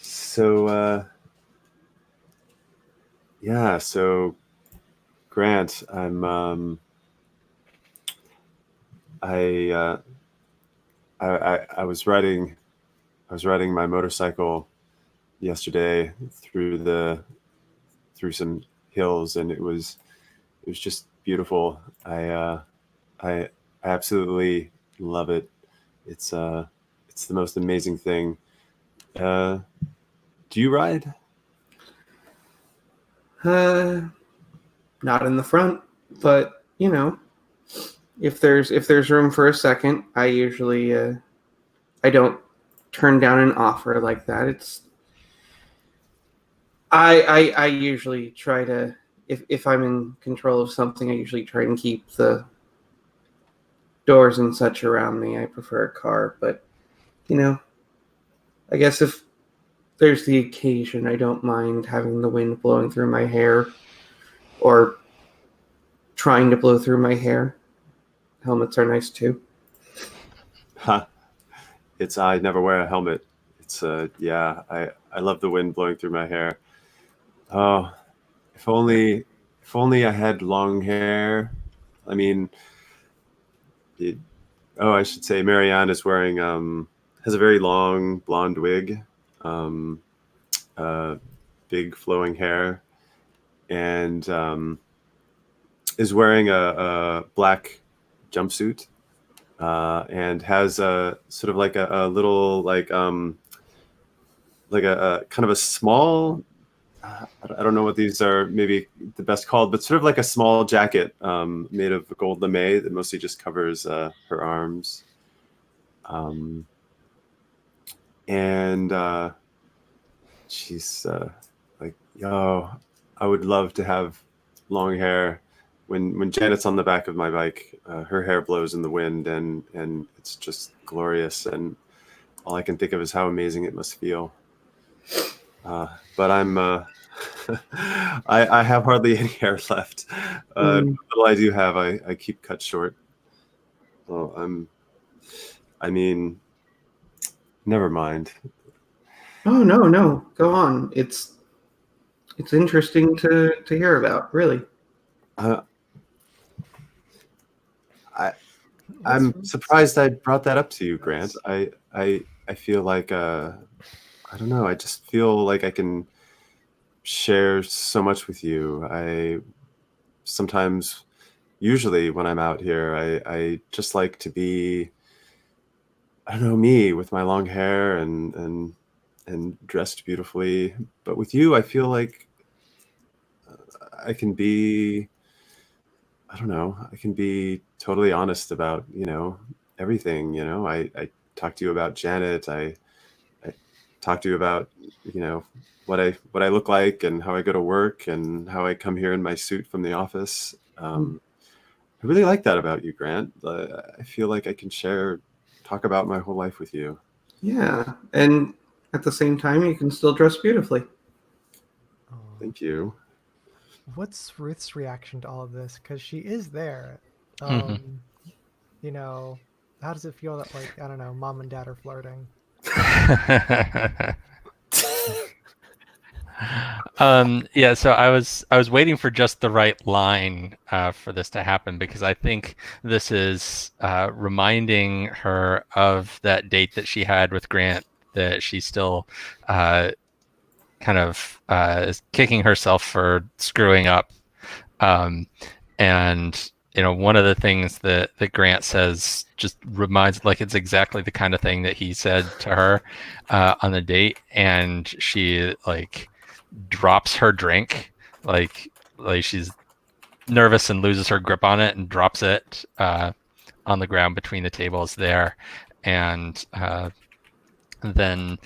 So, yeah. So, Grant, I was riding my motorcycle yesterday through some hills, and it was just beautiful. I absolutely love it. It's the most amazing thing. Do you ride? Not in the front, but if there's room for a second, I usually I don't turn down an offer like that. It's I usually try to, if I'm in control of something, I usually try and keep the doors and such around me. I prefer a car, but I guess if there's the occasion, I don't mind having the wind blowing through my hair or trying to blow through my hair. Helmets are nice too. Huh. I never wear a helmet. It's yeah, I love the wind blowing through my hair. Oh, if only I had long hair. I mean, I should say Marianne is wearing has a very long blonde wig, big flowing hair, and is wearing a black jumpsuit, and has a sort of like a little like a kind of a small. I don't know what these are maybe the best called, but sort of like a small jacket made of gold lame that mostly just covers her arms. And she's like, yo, I would love to have long hair when Janet's on the back of my bike, her hair blows in the wind, and it's just glorious. And all I can think of is how amazing it must feel. But I'm I have hardly any hair left. What little I do have, I keep cut short. Well, I mean, never mind. Oh no, go on. It's interesting to hear about, really. I'm surprised I brought that up to you, Grant. I feel like I don't know. I just feel like I can share so much with you. I sometimes, usually when I'm out here, I just like to be, I don't know, me with my long hair and dressed beautifully. But with you, I feel like I can be, I don't know, I can be totally honest about, everything. I talk to you about Janet. I talk to you about, what I look like and how I go to work and how I come here in my suit from the office. I really like that about you, Grant. I feel like I can talk about my whole life with you. Yeah, and at the same time, you can still dress beautifully. Thank you. What's Ruth's reaction to all of this? Because she is there. You know, how does it feel that, like, I don't know, mom and dad are flirting? Yeah, so I was waiting for just the right line for this to happen, because I think this is reminding her of that date that she had with Grant, that she still kind of is kicking herself for screwing up. And one of the things that Grant says just reminds, like, it's exactly the kind of thing that he said to her on the date, and she like drops her drink, like she's nervous and loses her grip on it and drops it on the ground between the tables there, and then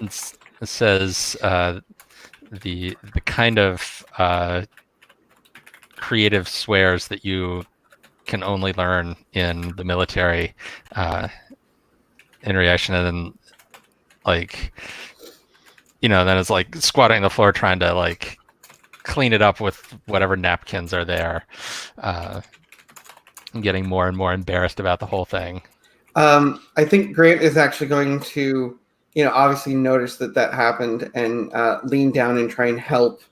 it says the kind of creative swears that you can only learn in the military in reaction, and then then it's like squatting on the floor trying to like clean it up with whatever napkins are there, getting more and more embarrassed about the whole thing. I think Grant is actually going to, obviously notice that happened and lean down and try and help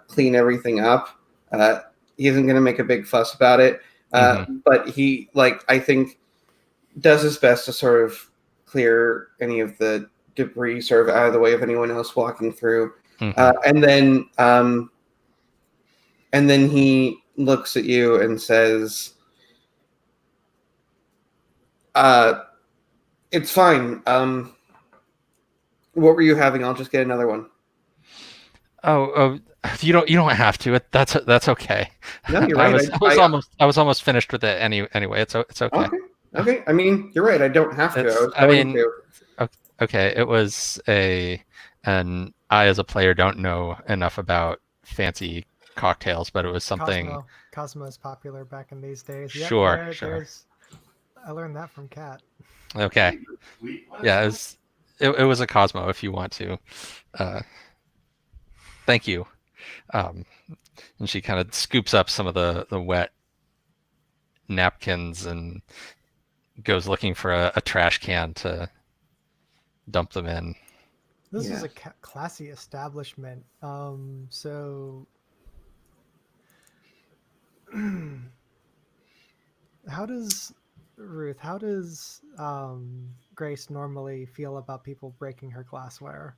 clean everything up. He isn't going to make a big fuss about it, but he, I think, does his best to sort of clear any of the debris sort of out of the way of anyone else walking through. And then he looks at you and says, it's fine. What were you having? I'll just get another one. Oh, you don't have to. That's okay. No, you're right. I was almost finished with it anyway. It's okay. Okay. I mean, you're right. I don't have to. I was going to. Okay. It was and I, as a player, don't know enough about fancy cocktails, but it was something. Cosmo is popular back in these days. Yep, Sure. I learned that from Kat. Okay. Yeah, it was a Cosmo, if you want to. Thank you. And she kind of scoops up some of the wet napkins and goes looking for a trash can to dump them in. This is a classy establishment. So how does Grace normally feel about people breaking her glassware?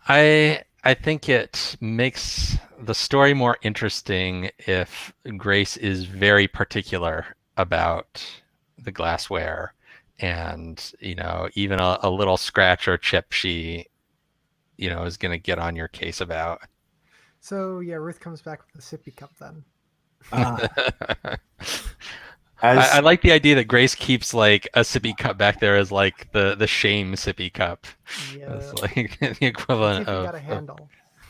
I think it makes the story more interesting if Grace is very particular about the glassware, and even a little scratch or chip she is going to get on your case about. So yeah, Ruth comes back with a sippy cup then. I like the idea that Grace keeps like a sippy cup back there as like the shame sippy cup. Yeah. It's like the equivalent got a handle.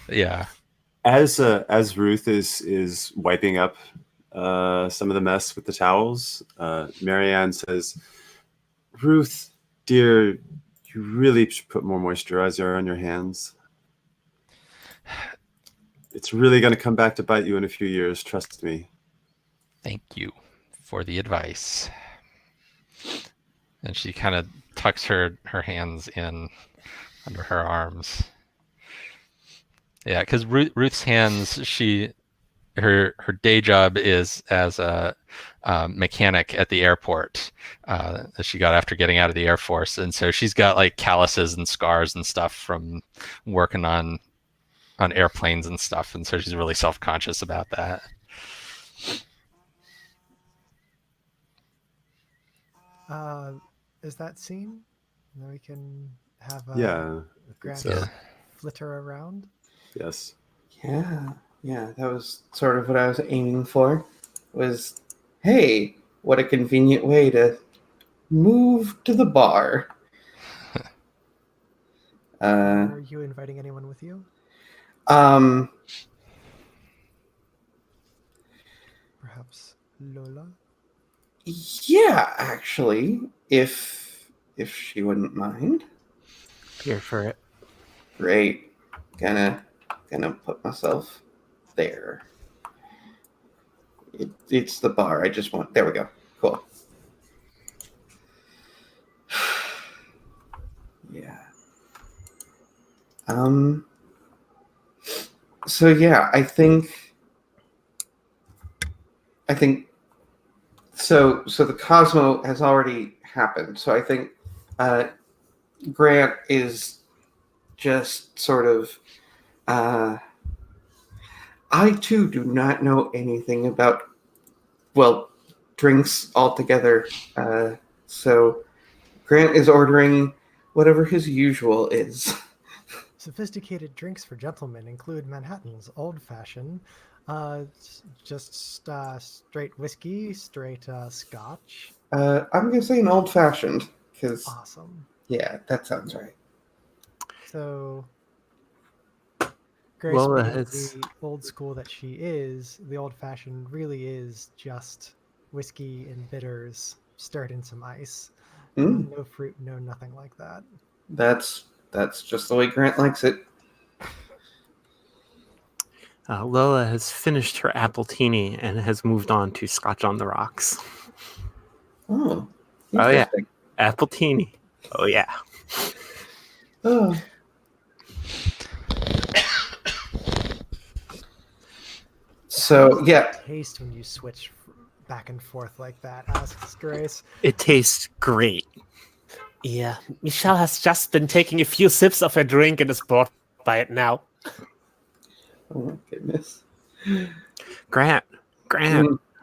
Yeah. As Ruth is wiping up some of the mess with the towels, Marianne says, "Ruth, dear, you really should put more moisturizer on your hands. It's really going to come back to bite you in a few years. Trust me." Thank you for the advice. And she kind of tucks her hands in under her arms. Yeah, because Ruth's hands, her day job is as a mechanic at the airport that she got after getting out of the Air Force, and so she's got like calluses and scars and stuff from working on airplanes and stuff, and so she's really self-conscious about that. Is that scene? And then we can have Yeah. Grant so. flitter around. Yes. Yeah, that was sort of what I was aiming for. Was, hey, what a convenient way to move to the bar. Are you inviting anyone with you? Perhaps Lola? Yeah, actually, if she wouldn't mind. Here for it. Great. Gonna put myself there. It's the bar. I just want. There we go. Cool. Yeah. So yeah, I think. So the Cosmo has already happened. So I think Grant is just sort of. I too do not know anything about, well, drinks altogether. So Grant is ordering whatever his usual is. Sophisticated drinks for gentlemen include Manhattan's Old Fashioned, just straight whiskey, straight scotch. I'm going to say an old fashioned, because, Awesome. yeah, that sounds right. So, Grace, Lola being has- the old school that she is, the old fashioned really is just whiskey and bitters stirred in some ice. Mm, No fruit, no nothing like that. that's just the way Grant likes it. Lola has finished her appletini and has moved on to Scotch on the Rocks. Oh, Oh, yeah. interesting. Appletini. Oh, yeah. Oh. So, yeah. Taste when you switch back and forth like that, asks Grace. It tastes great. Yeah, Michelle has just been taking a few sips of her drink and is bored by it now. Oh my goodness. Grant.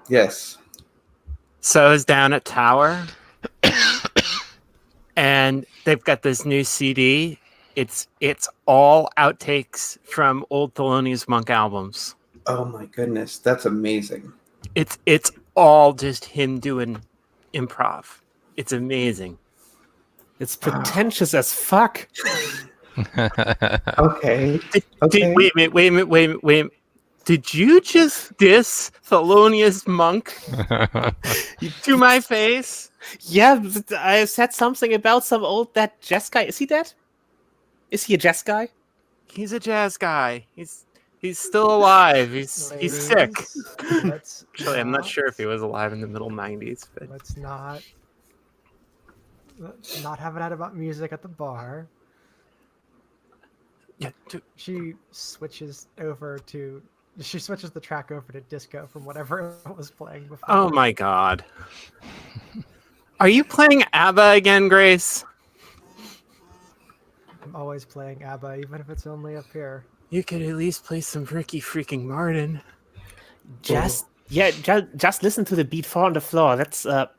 Yes. So is down at Tower. And they've got this new CD. It's all outtakes from old Thelonious Monk albums. Oh my goodness, that's amazing. It's all just him doing improv. It's amazing. It's pretentious as fuck. Okay. Wait a minute. Did you just diss Thelonious Monk to my face? Yeah, I said something about that jazz guy. Is he dead? Is he a jazz guy? He's a jazz guy. He's still alive. He's sick. Let's Actually, I'm not sure if he was alive in the middle 90s, but Let's not have it out about music at the bar. yeah. She switches the track over to disco from whatever it was playing before. Oh my god. Are you playing ABBA again, Grace? I'm always playing ABBA, even if it's only up here. You could at least play some Ricky freaking Martin. Just listen to the beat 4 on the floor. That's the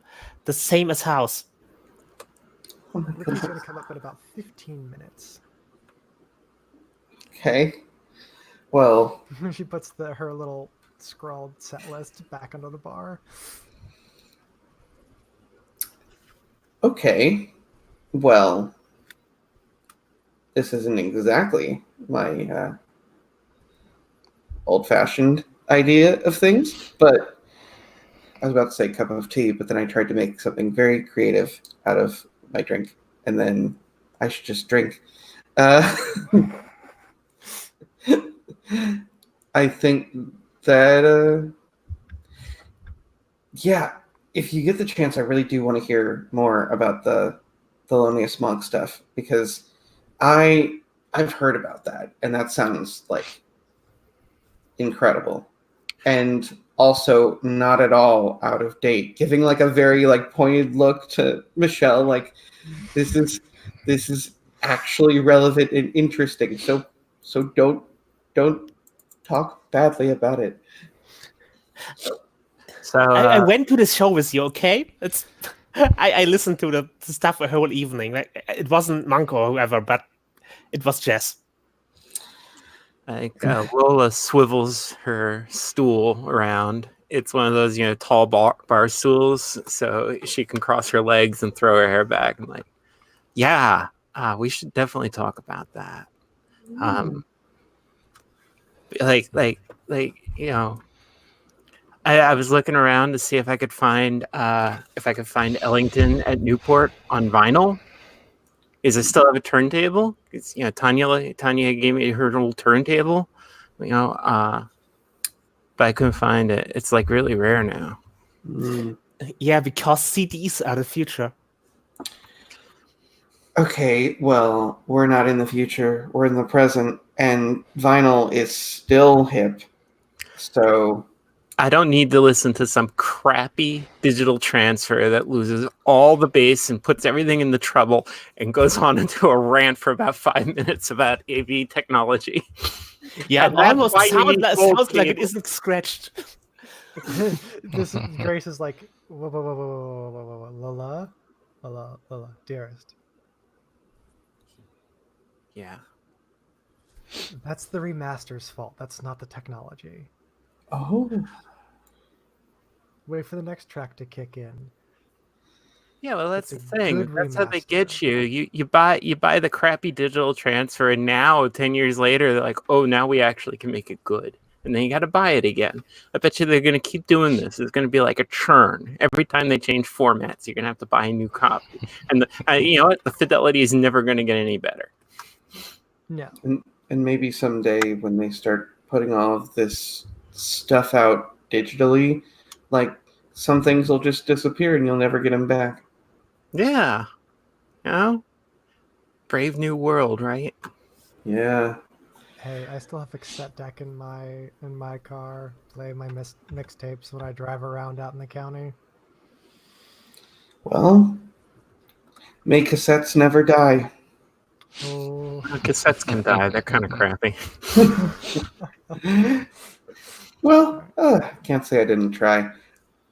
same as house. Oh my Ricky's goodness. going to come up in about 15 minutes. Okay. Well, She puts her little scrawled set list back under the bar. okay. Well, this isn't exactly my old-fashioned idea of things, but I was about to say cup of tea, but then I tried to make something very creative out of my drink, and then I should just drink. I think that, yeah, if you get the chance, I really do want to hear more about the Thelonious Monk stuff, because I've heard about that, and that sounds like incredible, and also not at all out of date, giving like a very like pointed look to Michelle, like this is actually relevant and interesting. So don't talk badly about it. So I went to this show with you, okay? It's I listened to the stuff a whole evening. Like, it wasn't Monk or whoever, but it was Jess. like Lola swivels her stool around. It's one of those, tall bar stools, so she can cross her legs and throw her hair back. I'm like, yeah, we should definitely talk about that. Like I was looking around to see if I could find Ellington at Newport on vinyl. Is I still have a turntable? It's, Tanya gave me her little turntable, but I couldn't find it. It's like really rare now. Yeah, because CDs are the future. Okay, well, we're not in the future. We're in the present, and vinyl is still hip. So I don't need to listen to some crappy digital transfer that loses all the bass and puts everything in the treble and goes on into a rant for about 5 minutes about AV technology. Yeah, And that's almost why you need full sounds like it cable. isn't scratched. This Grace is like, whoa, whoa, whoa, whoa, whoa, whoa, whoa, whoa, Lola, dearest. Yeah. That's the remaster's fault. That's not the technology. oh, Wait for the next track to kick in. Yeah, well, that's the It's a thing. good That's how they get remaster. you. You buy the crappy digital transfer, and now 10 years later, they're like, oh, now we actually can make it good. And then you got to buy it again. I bet you they're going to keep doing this. It's going to be like a churn. Every time they change formats, you're going to have to buy a new copy. And you know what? The fidelity is never going to get any better. No. and maybe someday when they start putting all of this stuff out digitally, like some things will just disappear and you'll never get them back. Yeah. Brave new world, right? Yeah. Hey, I still have a cassette deck in my car. Play my mixtapes when I drive around out in the county. Well, may cassettes never die. Oh, Cassettes can die. They're kind of crappy. Well, can't say I didn't try.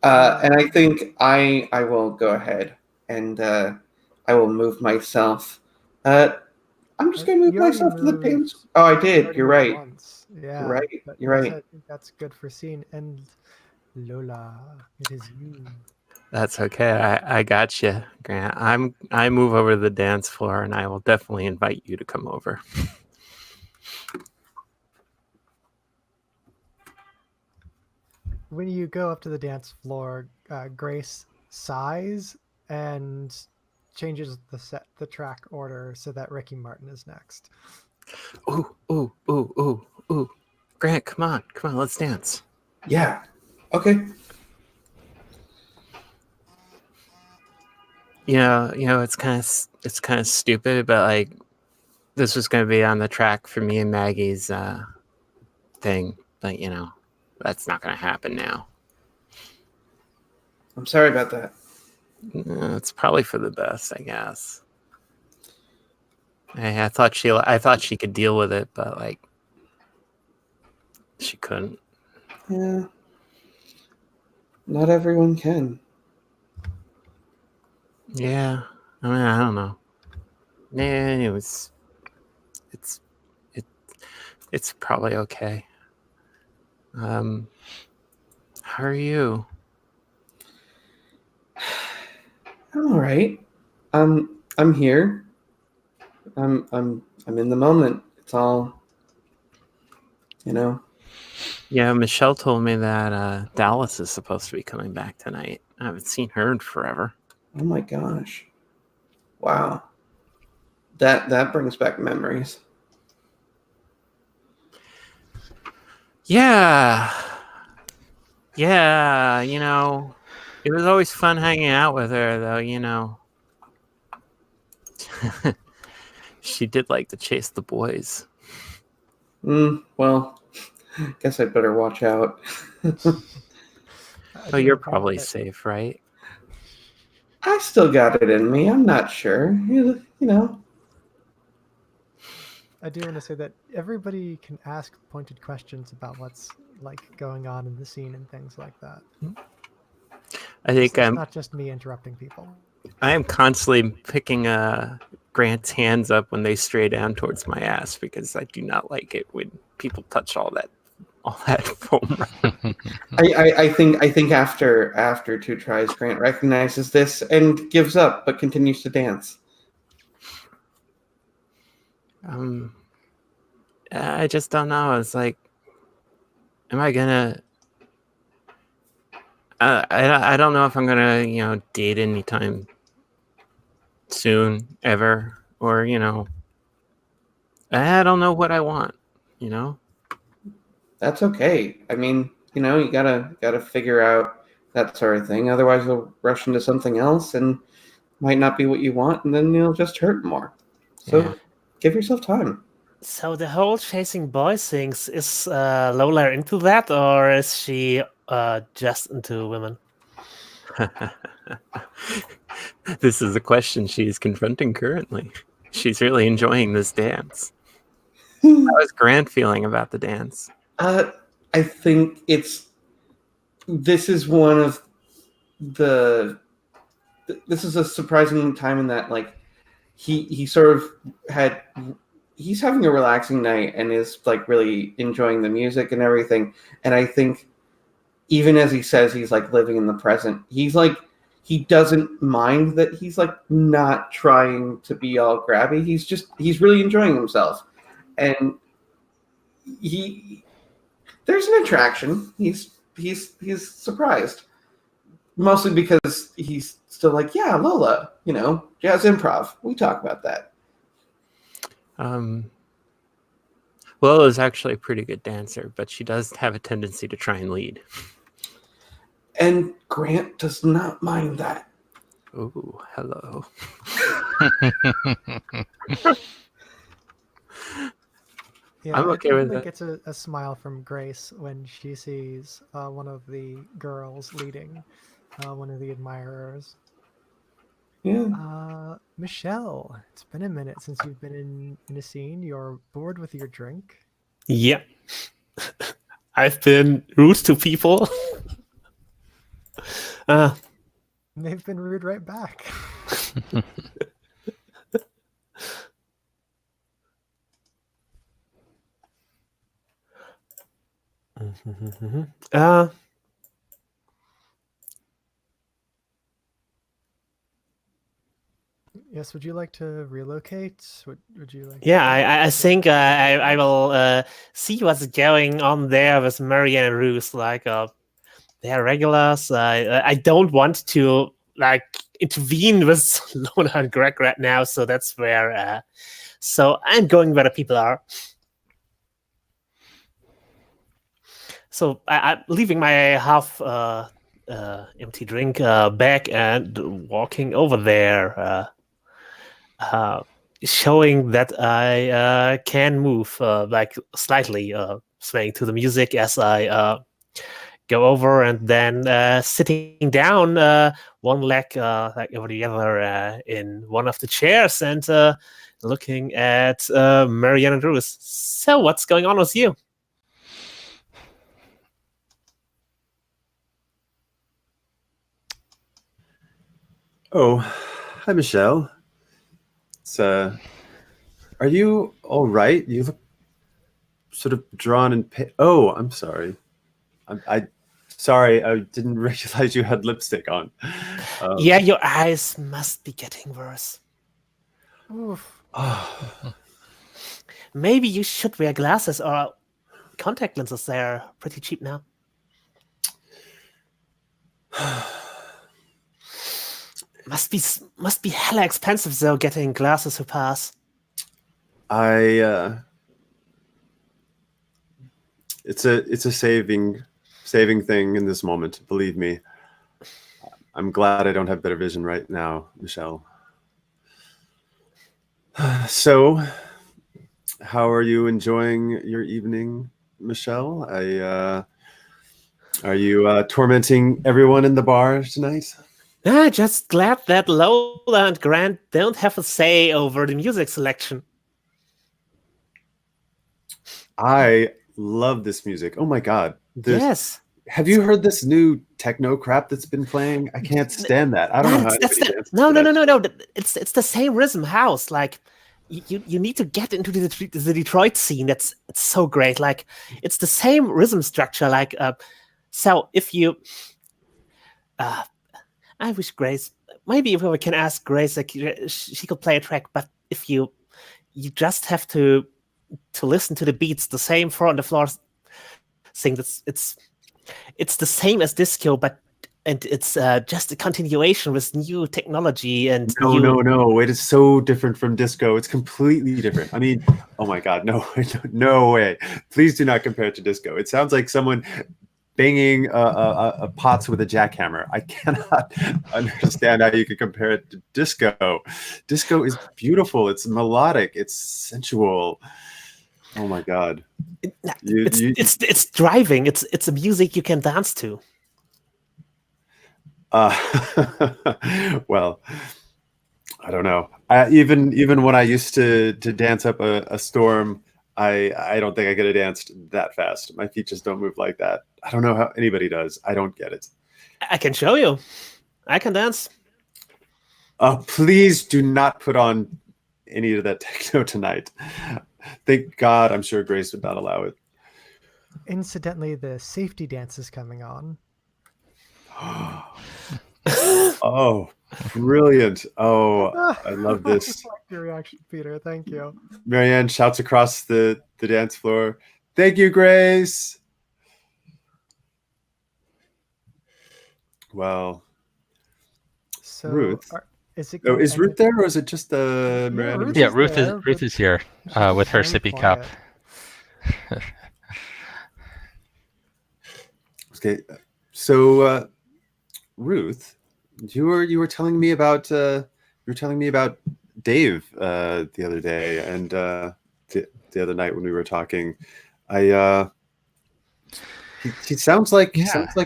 And I think I will go ahead and I will move myself. I'm just gonna move You already myself to the moved. dance. Oh, I You did. already You're moved right. once. Yeah, You're right. but You're you right. said that's good for scene. And Lola, it is you. That's okay. I got you, Grant. I move over to the dance floor, and I will definitely invite you to come over. When you go up to the dance floor, Grace sighs and changes the track order so that Ricky Martin is next. Ooh. Grant, come on, let's dance. Yeah. Okay. It's kind of stupid, but like this was going to be on the track for me and Maggie's thing, but that's not going to happen now. I'm sorry about that. It's probably for the best, I guess. I thought she could deal with it, but like she couldn't. Yeah. Not everyone can. Yeah, I mean, I don't know. Yeah, it's probably okay. How are you? I'm all right. I'm here. I'm in the moment. It's all, Yeah, Michelle told me that Dallas is supposed to be coming back tonight. I haven't seen her in forever. Oh my gosh. Wow. That brings back memories. Yeah. Yeah, it was always fun hanging out with her, though, She did like to chase the boys. Well, guess I'd better watch out. Oh, you're probably safe, right? I still got it in me. I'm not sure. You know. I do want to say that everybody can ask pointed questions about what's like going on in the scene and things like that. I think It's not just me interrupting people. I am constantly picking Grant's hands up when they stray down towards my ass because I do not like it when people touch all that foam. I think after 2 tries, Grant recognizes this and gives up, but continues to dance. I just don't know. It's like, am I gonna? I don't know if I'm gonna date anytime soon ever, or I don't know what I want. That's okay. I mean, you gotta figure out that sort of thing. Otherwise, you'll rush into something else and might not be what you want, and then you'll just hurt more. So give yourself time. So the whole chasing boys things, is Lola into that, or is she just into women? This is a question she's confronting currently. She's really enjoying this dance. How is Grant feeling about the dance? I think this is one of this is a surprising time in that, like, he sort of he's having a relaxing night and is like really enjoying the music and everything. And I think even as he says he's like living in the present, he's like, he doesn't mind that he's like not trying to be all grabby. He's really enjoying himself. And there's an attraction. He's surprised. Mostly because he's still like, yeah, Lola, jazz improv. We talk about that. Lola's actually a pretty good dancer, but she does have a tendency to try and lead. And Grant does not mind that. Ooh, hello. Yeah, I'm okay with that. that. Gets a smile from Grace when she sees one of the girls leading one of the admirers. Yeah. Michelle, it's been a minute since you've been in a scene. You're bored with your drink. Yeah. I've been rude to people. They've been rude right back. Yes, would you like to relocate? Would you like? Yeah, I think I will see what's going on there with Marianne and Ruth. Like, they're regulars. I don't want to like intervene with Lona and Greg right now, so that's where. So I'm going where the people are. So I'm leaving my half empty drink back and walking over there. Showing that I can move like slightly, swaying to the music as I go over, and then sitting down, one leg like over the other in one of the chairs, and looking at Marianne and Ruth. So what's going on with you? Oh, hi, Michelle. Are you all right? You look sort of drawn and oh, I'm sorry. Sorry, I didn't realize you had lipstick on. Yeah, your eyes must be getting worse. Oof. Maybe you should wear glasses or contact lenses. They're pretty cheap now. Must be hella expensive though, getting glasses who pass. It's a saving thing in this moment. Believe me. I'm glad I don't have better vision right now, Michelle. So, how are you enjoying your evening, Michelle? Are you tormenting everyone in the bar tonight? Just glad that Lola and Grant don't have a say over the music selection. I love this music. Oh my god. Yes. Have you heard this new techno crap that's been playing? I can't stand that. I don't know how anybody dances to that. No. It's the same rhythm house. Like you need to get into the Detroit scene. It's so great. Like it's the same rhythm structure. Like so if you I wish Grace, maybe if we can ask Grace, like she could play a track, but if you just have to listen to the beats, the same four on the floor thing. It's the same as disco, and it's just a continuation with new technology and no. It is so different from disco. It's completely different. I mean, oh my god, no way. Please do not compare it to disco. It sounds like someone banging a pots with a jackhammer. I cannot understand how you could compare it to disco. Disco is beautiful. It's melodic. It's sensual. Oh my god! It's driving. It's a music you can dance to. Well, I don't know. Even when I used to dance up a storm, I don't think I could have danced that fast. My feet just don't move like that. I don't know how anybody does. I don't get it. I can show you. I can dance. Please do not put on any of that techno tonight. Thank God, I'm sure Grace would not allow it. Incidentally, the safety dance is coming on. Oh, brilliant. Oh, I love this. I like your reaction, Peter. Thank you. Marianne shouts across the dance floor. Thank you, Grace. Well, So, Ruth. Is Ruth there, or is it just Marianne? Yeah, Ruth is here with her sippy cup. Okay, so Ruth, you were telling me about Dave the other day and the other night when we were talking. He sounds like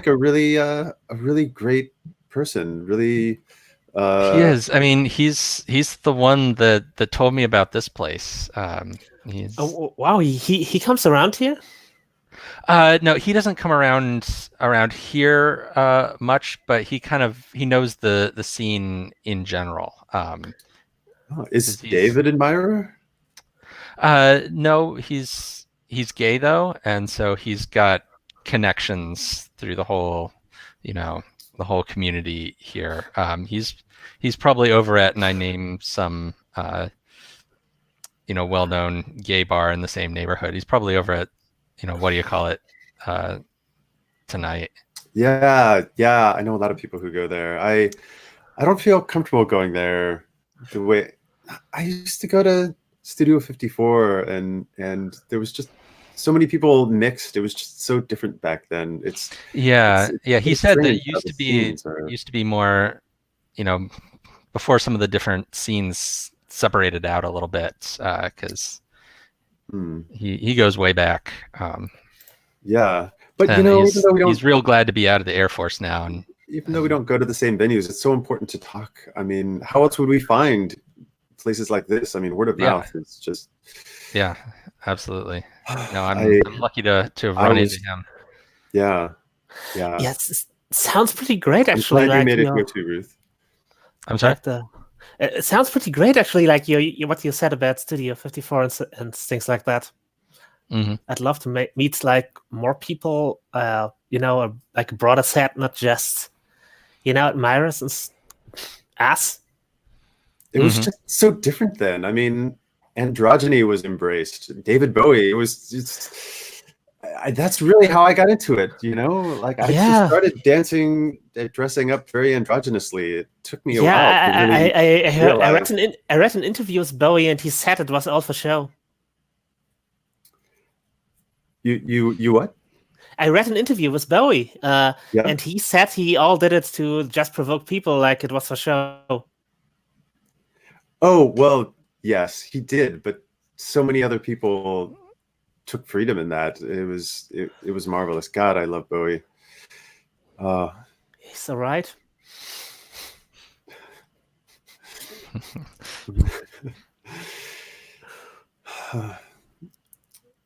a really great person. Really. He is. I mean, he's the one that told me about this place. Oh wow, he comes around here. No, he doesn't come around here much, but he knows the scene in general. Is Dave an admirer? No, he's gay though, and so he's got connections through the whole community here. He's probably over at, and I name some well-known gay bar in the same neighborhood. He's probably over at what do you call it tonight. Yeah, I know a lot of people who go there. I don't feel comfortable going there the way I used to go to Studio 54, and there was just so many people mixed. It was just so different back then. He said that it used to be more, before some of the different scenes separated out a little bit, because he goes way back. Yeah, but he's real glad to be out of the Air Force now, and even though we don't go to the same venues, it's so important to talk. I mean, how else would we find places like this? I mean, word of mouth is just. Yeah, absolutely. No, I'm lucky to have run into him. Yeah. Yes, sounds pretty great actually. I'm glad you made it here too, Ruth. I'm sorry. It sounds pretty great actually. Like what you said about Studio 54 and things like that. Mm-hmm. I'd love to meet like more people. Like a broader set, not just admirers and us. It was just so different then. I mean, androgyny was embraced. David Bowie. It was just. that's really how I got into it. Like I just Yeah. started dancing, dressing up very androgynously. It took me a Yeah, while to really I read realize. I read an interview with Bowie, and he said it was all for show. You what? I read an interview with Bowie, Yeah. and he said he all did it to just provoke people, like it was for show. Oh, well, yes, he did, but so many other people took freedom in that. It was marvelous. God, I love Bowie. He's all right.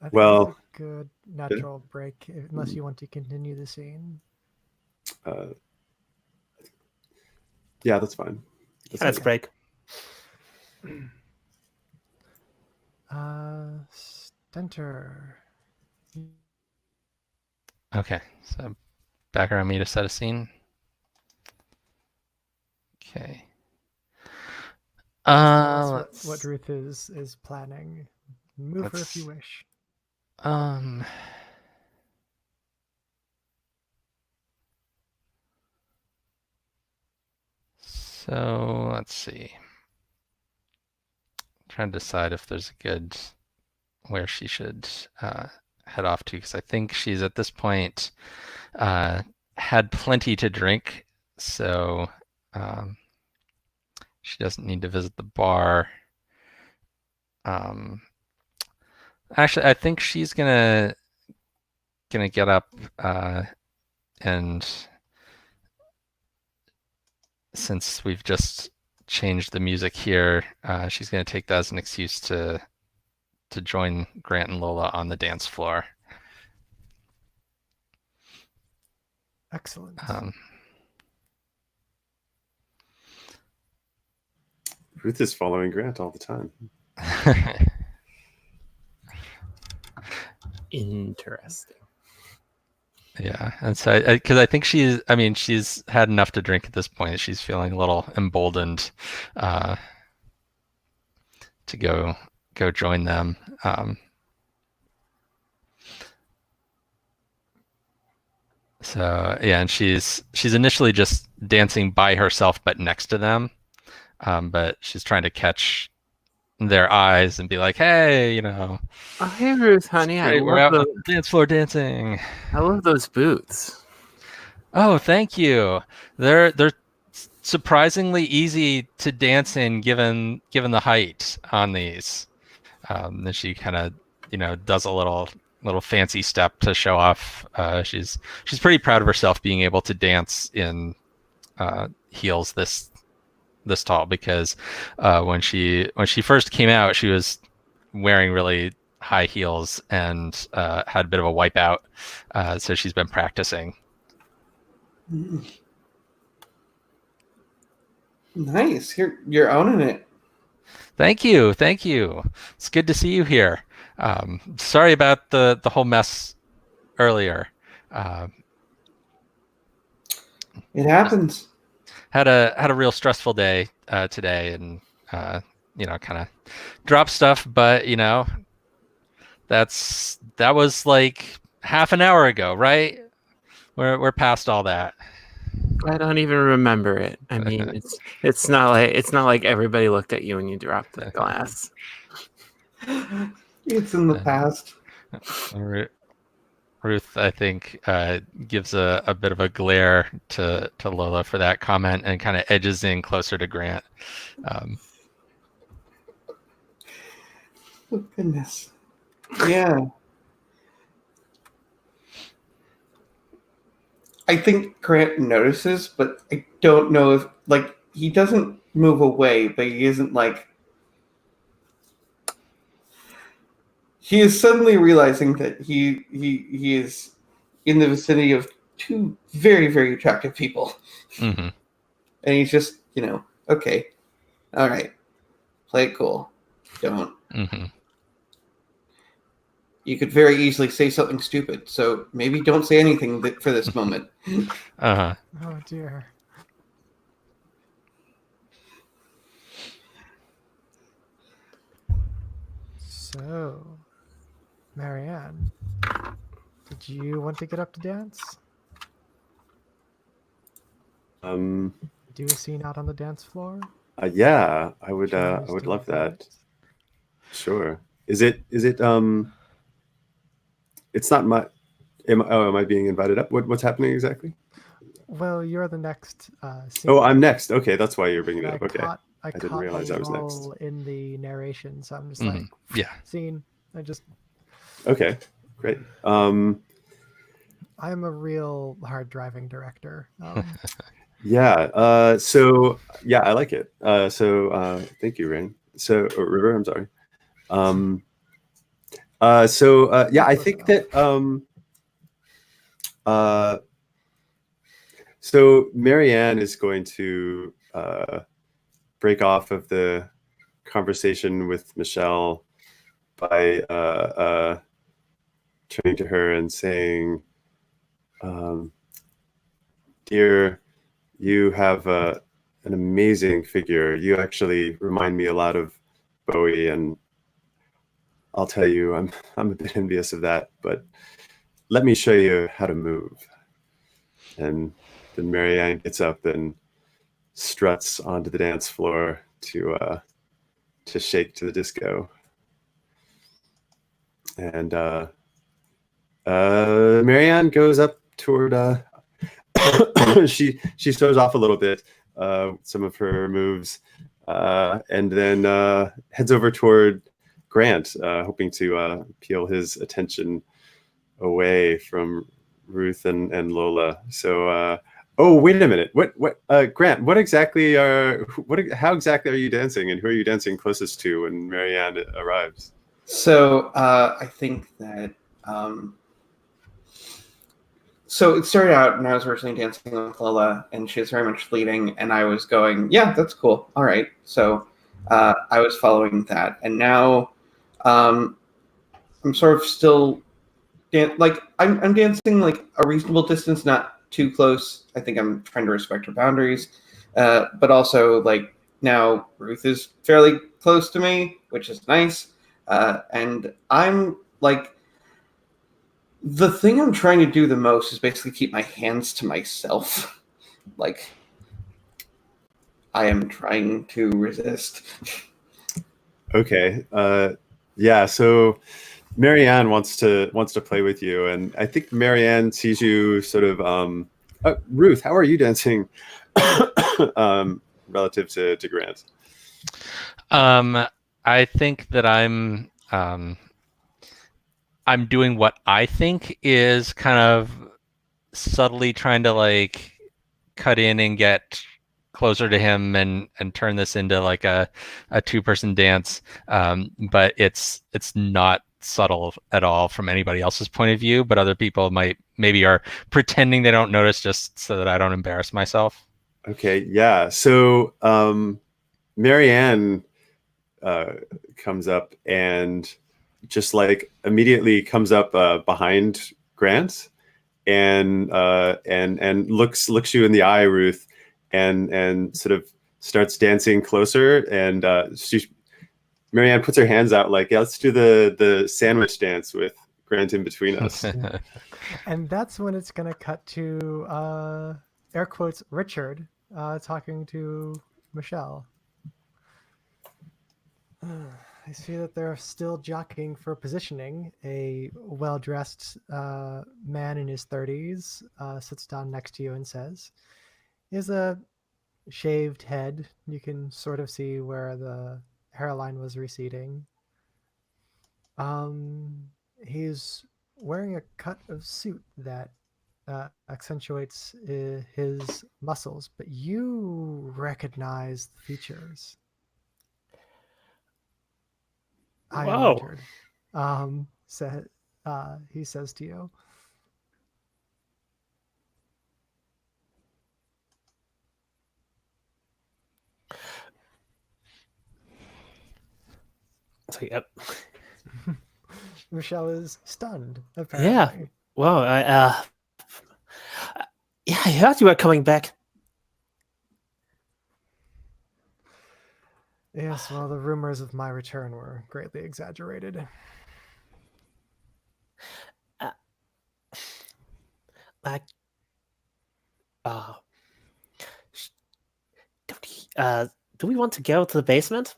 I think Well, it's a good natural break, unless you want to continue the scene. yeah, that's fine. Let's break. Stentor. Okay, so back around me to set a scene. Okay. That's what Ruth is planning. Move her if you wish. So let's see. I'm trying to decide if there's a good where she should head off to, because I think she's at this point had plenty to drink, so she doesn't need to visit the bar. Actually, I think she's gonna get up and since we've just changed the music here, she's gonna take that as an excuse to join Grant and Lola on the dance floor. Excellent. Ruth is following Grant all the time. Interesting. Yeah, and so because I think she's had enough to drink at this point. She's feeling a little emboldened to go join them. So yeah, and she's initially just dancing by herself, but next to them. But she's trying to catch their eyes and be like, "Hey, Oh, hey, Ruth, honey, we're out on the dance floor dancing. I love those boots. Oh, thank you. They're surprisingly easy to dance in, given the height on these." Then she kind of does a little fancy step to show off. She's pretty proud of herself being able to dance in heels this tall, because when she first came out, she was wearing really high heels and had a bit of a wipeout. So she's been practicing. Nice. You're owning it. Thank you. It's good to see you here. Sorry about the whole mess earlier. It happens. Had a real stressful day today, and kind of dropped stuff, but that was like half an hour ago, right? We're past all that. I don't even remember it. I mean, it's not like everybody looked at you when you dropped the glass. It's in the past. Ruth, I think, gives a bit of a glare to Lola for that comment and kind of edges in closer to Grant. Oh, goodness. Yeah. I think Grant notices, but I don't know if, like, he doesn't move away, but he isn't, like... He is suddenly realizing that he is in the vicinity of two very, very attractive people. Mm-hmm. And he's just, okay, all right, play it cool. Don't. Mm-hmm. You could very easily say something stupid, so maybe don't say anything for this moment. Uh-huh. Oh dear. So, Marianne. Did you want to get up to dance? Do a scene out on the dance floor? Yeah, I would Choose to love do that. it. Sure. Is it it's not my am I being invited up? What's happening exactly? Well, you're the next scene. Oh, I'm next. Okay, that's why you're bringing it I up. Okay. I didn't caught realize a I was next. lull in the narration, so I'm just Mhm. like, Yeah. scene. I just Okay, great. I'm a real hard driving director. Yeah. So yeah, I like it. Thank you, Rain. River, I'm sorry. Yeah, I Close think enough. that so Marianne is going to break off of the conversation with Michelle by turning to her and saying, "Dear, you have an amazing figure. You actually remind me a lot of Bowie, and I'll tell you, I'm a bit envious of that. But let me show you how to move." And then Marianne gets up and struts onto the dance floor to shake to the disco. And Marianne goes up toward she shows off a little bit some of her moves, and then heads over toward Grant, hoping to peel his attention away from Ruth and Lola. So oh, wait a minute. What Grant, how exactly are you dancing, and who are you dancing closest to when Marianne arrives? So I think that so it started out when I was originally dancing with Lola, and she was very much leading, and I was going, yeah, that's cool. All right. So I was following that, and now I'm sort of still I'm dancing like a reasonable distance, not too close. I think I'm trying to respect her boundaries, but also like now Ruth is fairly close to me, which is nice, and I'm like the thing I'm trying to do the most is basically keep my hands to myself. Like I am trying to resist. Okay. Yeah. So Marianne wants to play with you, and I think Marianne sees you sort of. Ruth, how are you dancing relative to Grant? I think that I'm doing what I think is kind of subtly trying to like cut in and get closer to him and turn this into like a two-person dance. But it's not subtle at all from anybody else's point of view, but other people maybe are pretending they don't notice just so that I don't embarrass myself. Okay. Yeah. So Marianne comes up and just like immediately comes up behind Grant and looks you in the eye, Ruth, and sort of starts dancing closer. And Marianne puts her hands out like, yeah, let's do the sandwich dance with Grant in between us. And that's when it's gonna cut to air quotes Richard talking to Michelle. I see that they're still jockeying for positioning. A well-dressed man in his 30s sits down next to you and says, he has a shaved head. You can sort of see where the hairline was receding. He's wearing a cut of suit that accentuates his muscles, but you recognize the features. I am Wow. Richard. He says to you. So, yep. Michelle is stunned, Yeah. apparently. Wow. Yeah, I heard you were coming back. Yes, well, the rumors of my return were greatly exaggerated. like, sh- do we want to go to the basement?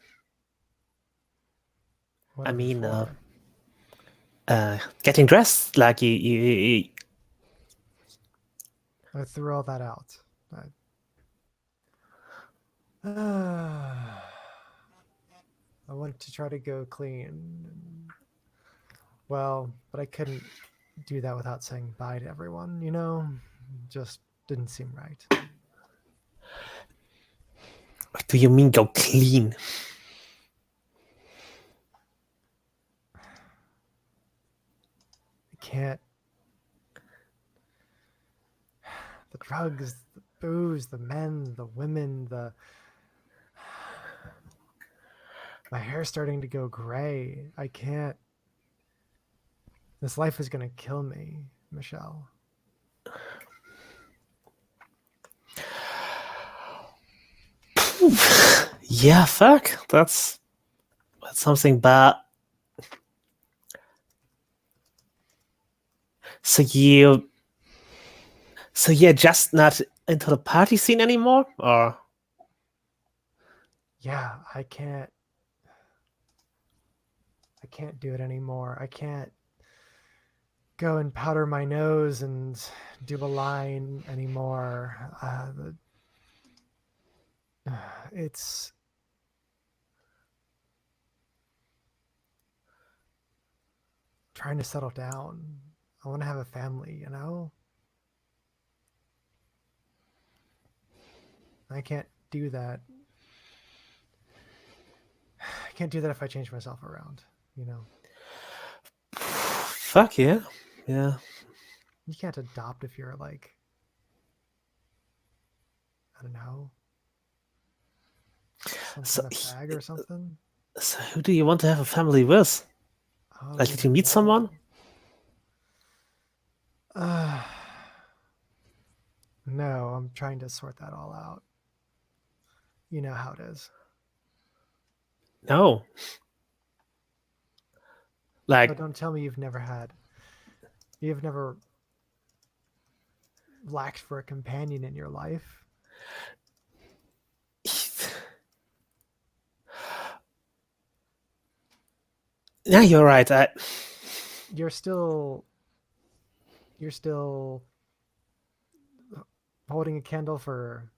What I mean, for? getting dressed, like you I threw all that out. I wanted to try to go clean. Well, but I couldn't do that without saying bye to everyone, you know? Just didn't seem right. What do you mean go clean? I can't. The drugs, the booze, the men, the women, my hair's starting to go gray. I can't. This life is gonna kill me, Michelle. Yeah, fuck. That's something bad. So you're just not into the party scene anymore, or? Yeah, I can't do it anymore. I can't go and powder my nose and do a line anymore. It's trying to settle down. I want to have a family, you know? I can't do that. I can't do that if I change myself around, you know? Fuck yeah. Yeah. You can't adopt if you're like, I don't know, some So, kind of fag or something. so who do you want to have a family with? I don't Like, did you even meet someone? know. No, I'm trying to sort that all out. You know how it is. No. Like, But don't tell me you've never lacked for a companion in your life. yeah, you're right. You're still holding a candle for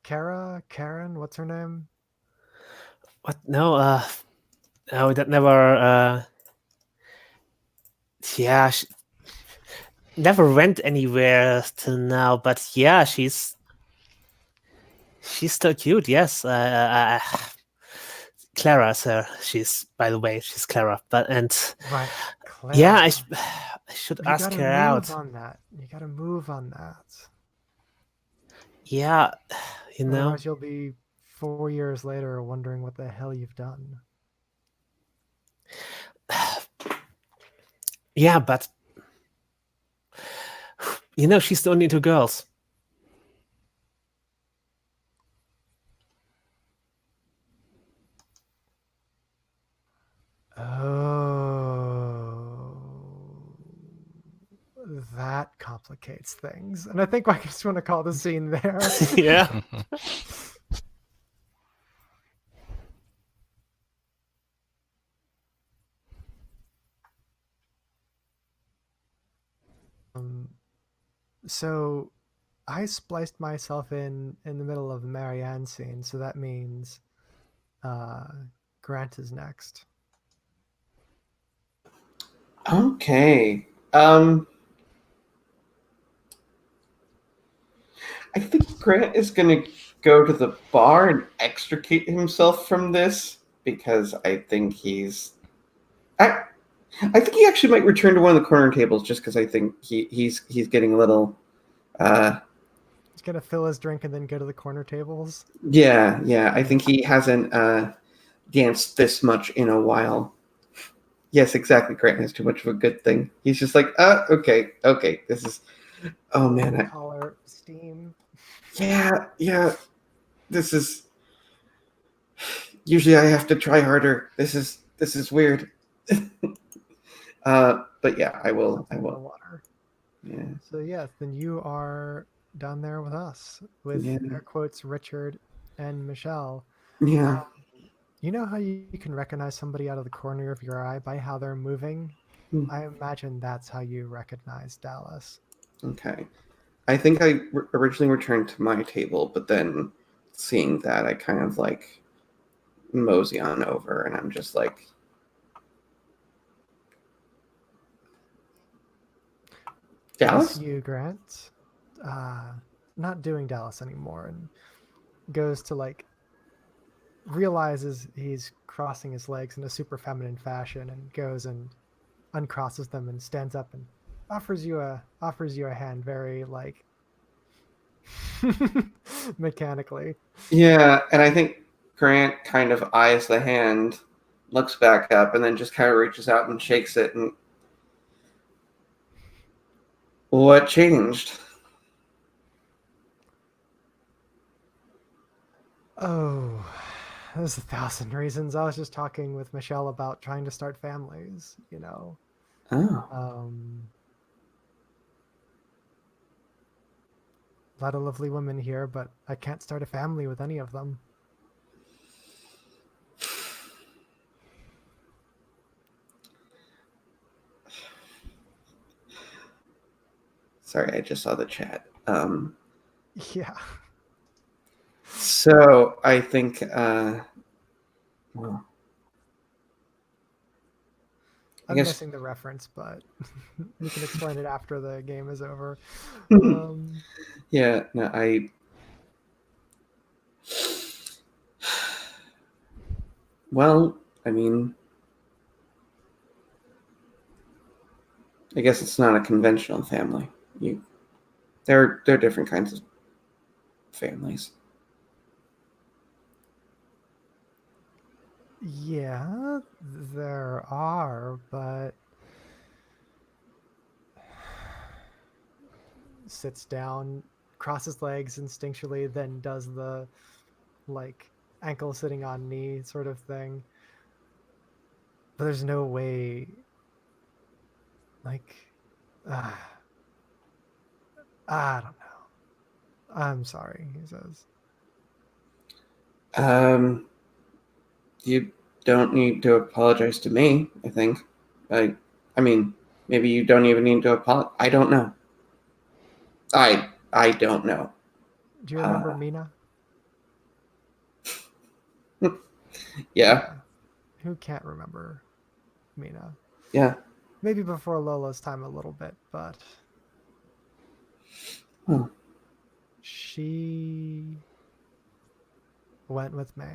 Karen, what's her name? What? No, no, that never. Yeah, never went anywhere till now. But yeah, she's still cute. Yes. Clara, sir. She's, by the way, she's Clara. But Right, yeah, Clara. I should But you ask gotta her move out. on that. You gotta move on that. Yeah, you know. Otherwise, you'll be 4 years later wondering what the hell you've done. Yeah, but you know, she's only two girls. Oh, that complicates things. And I think I just want to call the scene there. yeah. So I spliced myself in the middle of the Marianne scene, so that means Grant is next. Okay. I think Grant is going to go to the bar and extricate himself from this because I think I think he actually might return to one of the corner tables just because I think he's getting a little. He's gonna fill his drink and then go to the corner tables. Yeah. I think he hasn't danced this much in a while. Yes, exactly. Grant has too much of a good thing. He's just like, okay. This is. Oh man. Collar steam. Yeah. This is. Usually, I have to try harder. This is weird. But yeah, I will. Something in the water. Yeah. So yes, then you are down there with us, with Yeah. air quotes Richard and Michelle. Yeah. You know how you can recognize somebody out of the corner of your eye by how they're moving? Hmm. I imagine that's how you recognize Dallas. Okay. I think I originally returned to my table, but then seeing that, I kind of like mosey on over, and I'm just like, Just Dallas? you, Grant. Not doing Dallas anymore, and goes to like realizes he's crossing his legs in a super feminine fashion, and goes and uncrosses them and stands up and offers you a hand very like mechanically. Yeah, and I think Grant kind of eyes the hand, looks back up, and then just kind of reaches out and shakes it. And what changed? Oh, there's 1,000 reasons. I was just talking with Michelle about trying to start families, you know. Oh, A lot of lovely women here, but I can't start a family with any of them. sorry, I just saw the chat. Yeah, So I think, well, I I'm guess, missing the reference, but we can explain it after the game is over. yeah, no, well, I mean, I guess it's not a conventional family. You, there are different kinds of families. Yeah, there are, but sits down, crosses legs instinctually, then does the like ankle sitting on knee sort of thing. But there's no way, like, uh, I don't know. I'm sorry, he says. Um, you don't need to apologize to me. I think. I mean, maybe you don't even need to apologize. I don't know. I don't know. Do you remember Uh, Mina? yeah, Yeah. Who can't remember Mina? yeah. Maybe before Lola's time a little bit, but Hmm. she went with me.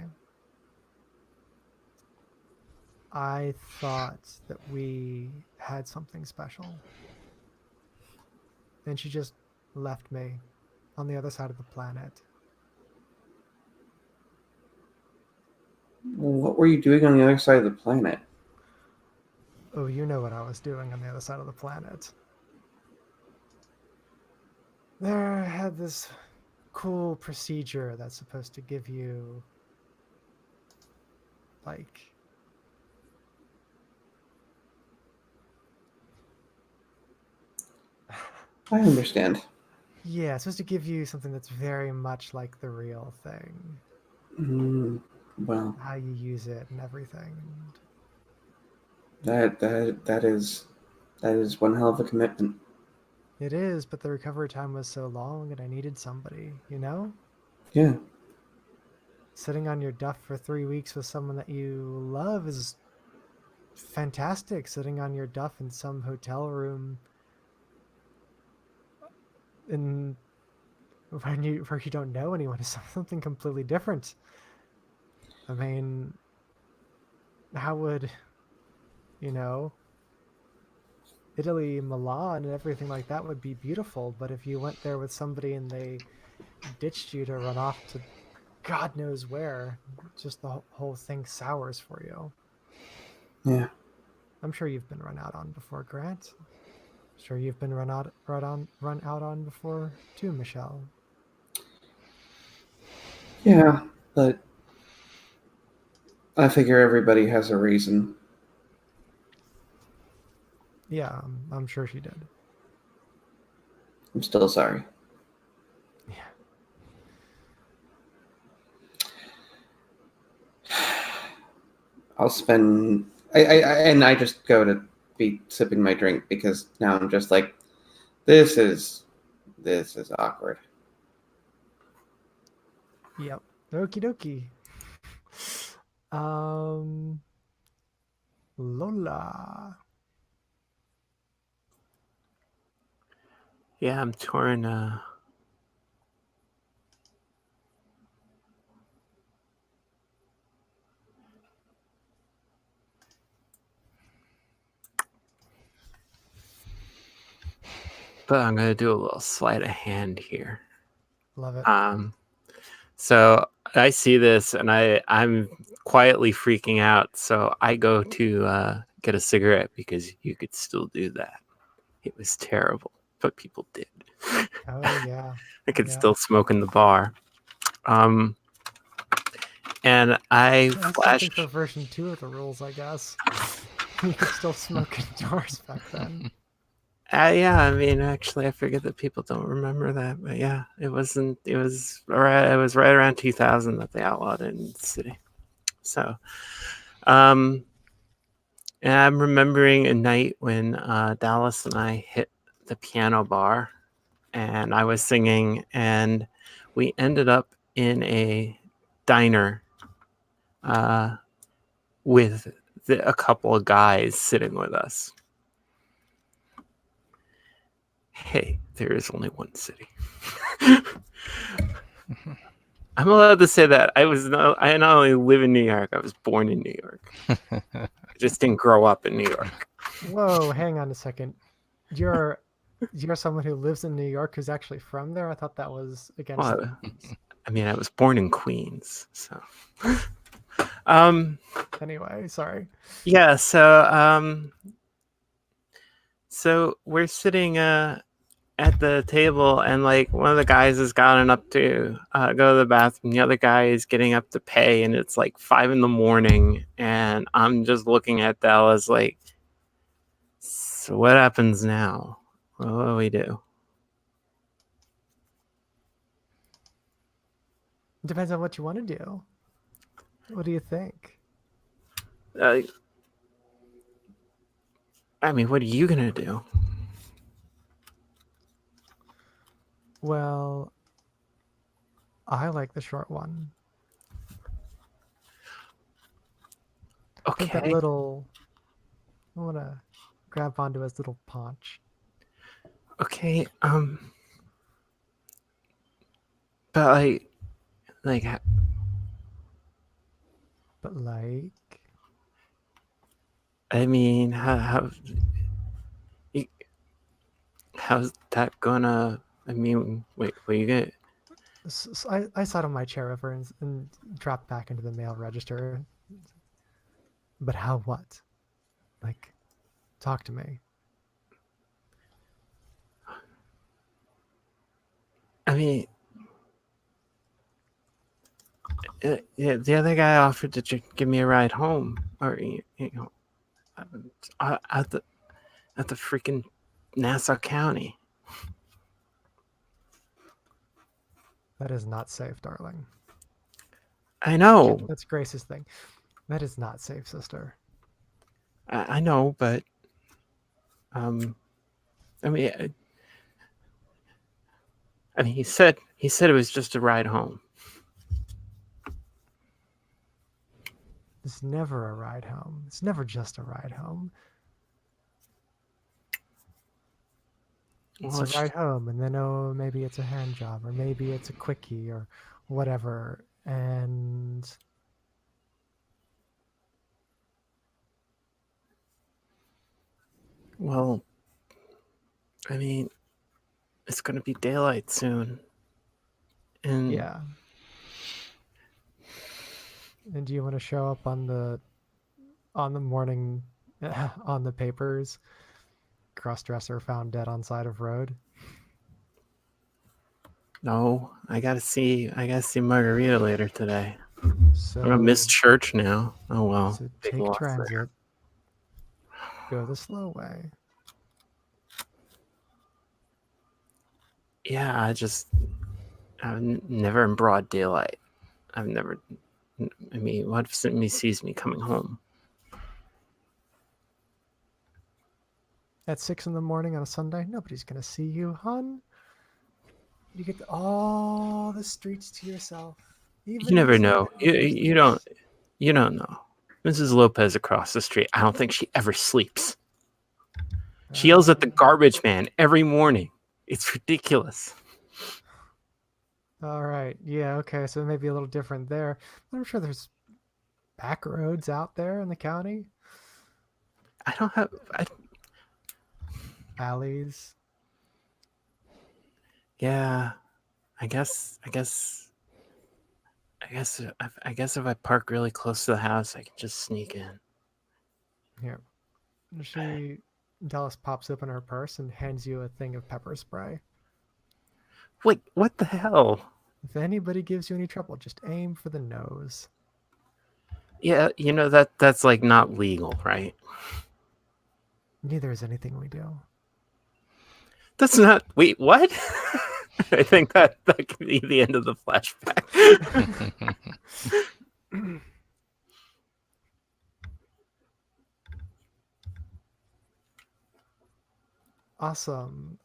I thought that we had something special. And she just left me on the other side of the planet. What were you doing on the other side of the planet? Oh, you know what I was doing on the other side of the planet. There had this cool procedure that's supposed to give you like I understand. yeah, it's supposed to give you something that's very much like the real thing. Mm, well, How you use it and everything. that is one hell of a commitment. It is, but the recovery time was so long and I needed somebody, you know? Yeah, Sitting on your duff for 3 weeks with someone that you love is fantastic. Sitting on your duff in some hotel room in where you don't know anyone is something completely different. I mean, how would you know Italy, Milan, and everything like that would be beautiful, but if you went there with somebody and they ditched you to run off to God knows where, just the whole thing sours for you. yeah, I'm sure you've been run out on before, Grant. Sure you've been run out on before too, Michelle. yeah. But I figure everybody has a reason. Yeah, I'm sure she did. I'm still sorry. Yeah. I'll spend. I just go to be sipping my drink because now I'm just like, this is awkward. Yep. Okie dokie. Lola. Yeah, I'm torn. But I'm gonna do a little sleight of hand here. Love it. So I see this and I'm quietly freaking out. So I go to get a cigarette because you could still do that. It was terrible, but people did. Oh yeah. I could Yeah. still smoke in the bar. And I That's flashed. something for version 2 of the rules, I guess. You could still smoke indoors back then. Yeah, I mean, actually, I forget that people don't remember that, but yeah, it wasn't. It was right. It was right around 2000 that they outlawed it in the city. So, and I'm remembering a night when Dallas and I hit the piano bar, and I was singing, and we ended up in a diner with a couple of guys sitting with us. Hey, there is only one city. I'm allowed to say that. I not only live in New York, I was born in New York. I just didn't grow up in New York. Whoa, hang on a second. You're someone who lives in New York who's actually from there? I thought that was against Well, I mean, I was born in Queens, so. Anyway, sorry. Yeah, so we're sitting at the table, and like one of the guys has gotten up to go to the bathroom. The other guy is getting up to pay, and it's like 5 a.m, and I'm just looking at Dallas like, so what happens now? What do we do? Depends on what you want to do. What do you think? I mean, what are you gonna do? Well, I like the short one. I think that Okay. little. I want to grab onto his little paunch. Okay. But like, But like, I mean, how's that gonna? I mean, wait, what you get? so I sat on my chair over and dropped back into the mail register. But how what? Like, talk to me. I mean, yeah, the other guy offered to give me a ride home, or at the freaking Nassau County. That is not safe, darling. I know, That's Grace's thing. That is not safe, sister. I know, but I mean, he said it was just a ride home. It's never a ride home. It's never just a ride home. It's Well, a ride home, and then maybe it's a hand job, or maybe it's a quickie, or whatever. And well, I mean, it's gonna be daylight soon, and yeah. And do you want to show up on the morning on the papers? Crossdresser found dead on side of road. no, I gotta see Margarita later today. So I'm gonna miss church now. Oh well. So Big take loss transit. there. Go the slow way. Yeah, I've never in broad daylight. I've never. I mean, what if somebody sees me coming home? At 6 in the morning on a Sunday, nobody's gonna see you, hon. You get all the streets to yourself. You Even never these know. You don't. streets. You don't know. Mrs. Lopez across the street. I don't think she ever sleeps. She yells at the garbage man every morning. It's ridiculous. All right. Yeah. Okay. So maybe a little different there. But I'm sure there's back roads out there in the county. I don't have. Alleys. Yeah. I guess if I park really close to the house, I can just sneak in. Here. Dallas pops open her purse and hands you a thing of pepper spray. Wait, what the hell? If anybody gives you any trouble, just aim for the nose. Yeah, that's like not legal, right? Neither is anything we do. That's not. Wait, what? I think that could be the end of the flashback. Awesome.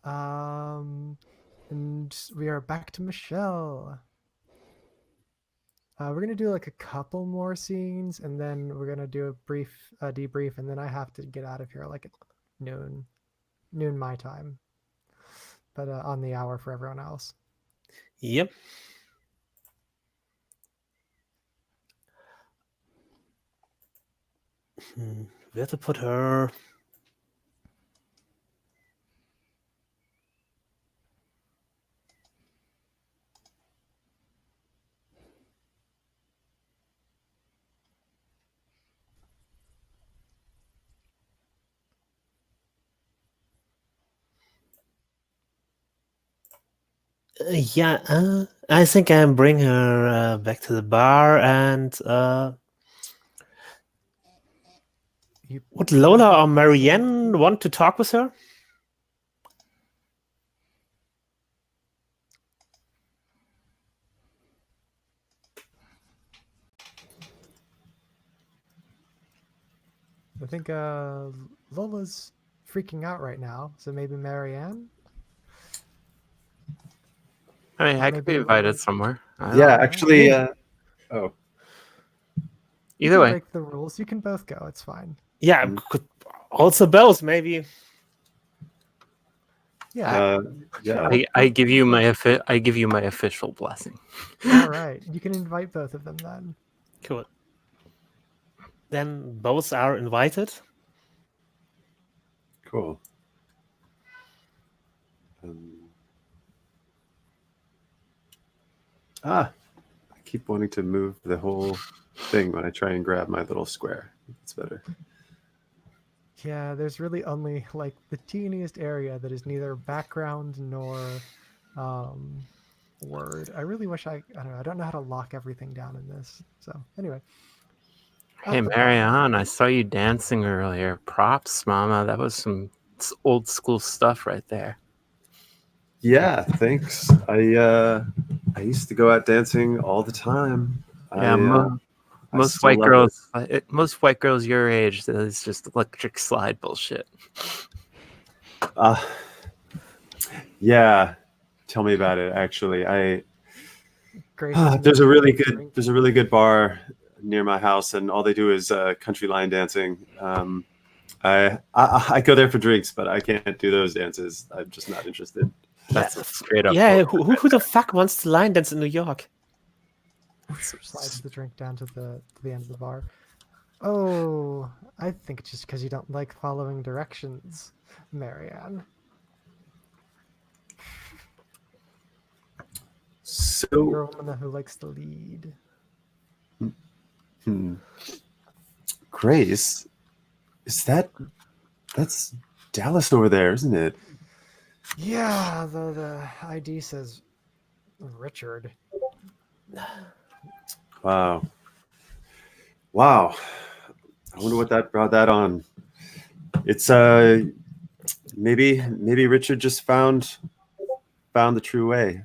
And we are back to Michelle. We're gonna do like a couple more scenes, and then we're gonna do a brief debrief, and then I have to get out of here like at noon my time, but on the hour for everyone else. Yep. Where to put her? I think I bring her back to the bar, and would Lola or Marianne want to talk with her? I think Lola's freaking out right now, so maybe Marianne. I mean, I could be invited somewhere. Yeah, actually. You Either can way. break the rules. You can both go. It's fine. Yeah, could also both maybe. Yeah. Yeah. I give you my official blessing. All right. You can invite both of them then. Cool. Then both are invited. Cool. I keep wanting to move the whole thing when I try and grab my little square. It's better. Yeah, there's really only like the teeniest area that is neither background nor word. I really wish I don't know. I don't know how to lock everything down in this. So anyway. Hey, Marianne, I saw you dancing earlier. Props, Mama. That was some old school stuff right there. Yeah, thanks. I used to go out dancing all the time. Yeah, most white girls your age, that is just electric slide bullshit. Yeah, tell me about it. Actually, Grace there's a really good bar near my house, and all they do is country line dancing. I go there for drinks, but I can't do those dances. I'm just not interested. That's straight up. Yeah, who the fuck wants to line dance in New York? Slides the drink down to the end of the bar. Oh, I think it's just because you don't like following directions, Marianne. So You're a woman who likes to lead. Grace, that's Dallas over there, isn't it? Yeah, the ID says Richard. Wow. I wonder what that brought that on. It's maybe Richard just found found the true way.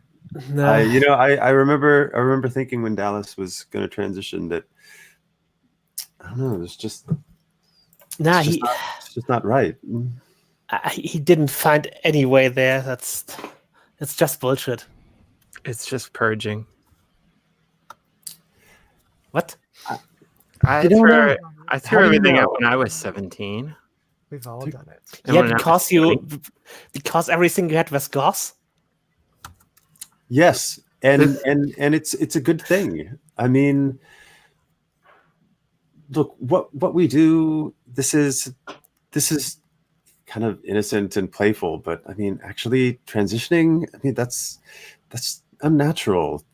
No. I remember thinking when Dallas was going to transition that I don't know. It's just it's just not right. He didn't find any way there. It's just bullshit. It's just purging. What? I don't threw know. I How threw do you everything know? out when I was 17. We've all done it. And Yeah, when I was because everything you had was goss. Yes, and it's a good thing. I mean, look what we do. This is kind of innocent and playful, but I mean, actually transitioning. I mean, that's unnatural.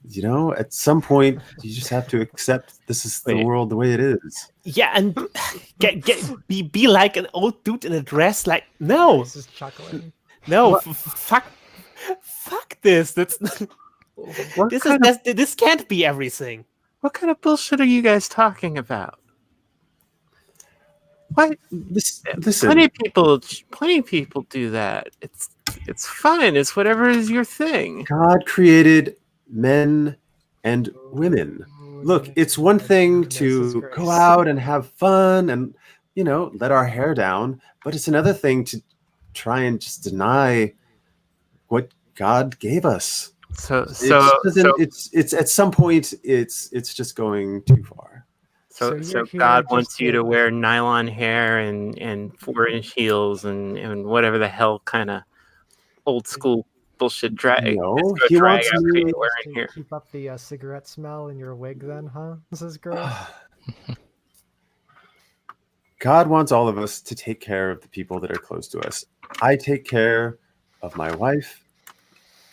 At some point, you just have to accept this is the Wait. world the way it is. Yeah, and be like an old dude in a dress. Like, no, Grace is chuckling. no, fuck this. That's What this kind of this can't be everything. what kind of bullshit are you guys talking about? What? Listen, Plenty of people do that. It's fine. It's whatever is your thing. God created men and women. Look, it's one thing to go out and have fun and let our hair down, but it's another thing to try and just deny what God gave us. It's at some point it's just going too far. So you're So here God just wants you to- to wear nylon hair and 4-inch heels and whatever the hell kind of old school bullshit drag. No, he wants outfit me you're wearing to here. keep up the cigarette smell in your wig then, huh? This is gross. God wants all of us to take care of the people that are close to us. I take care of my wife.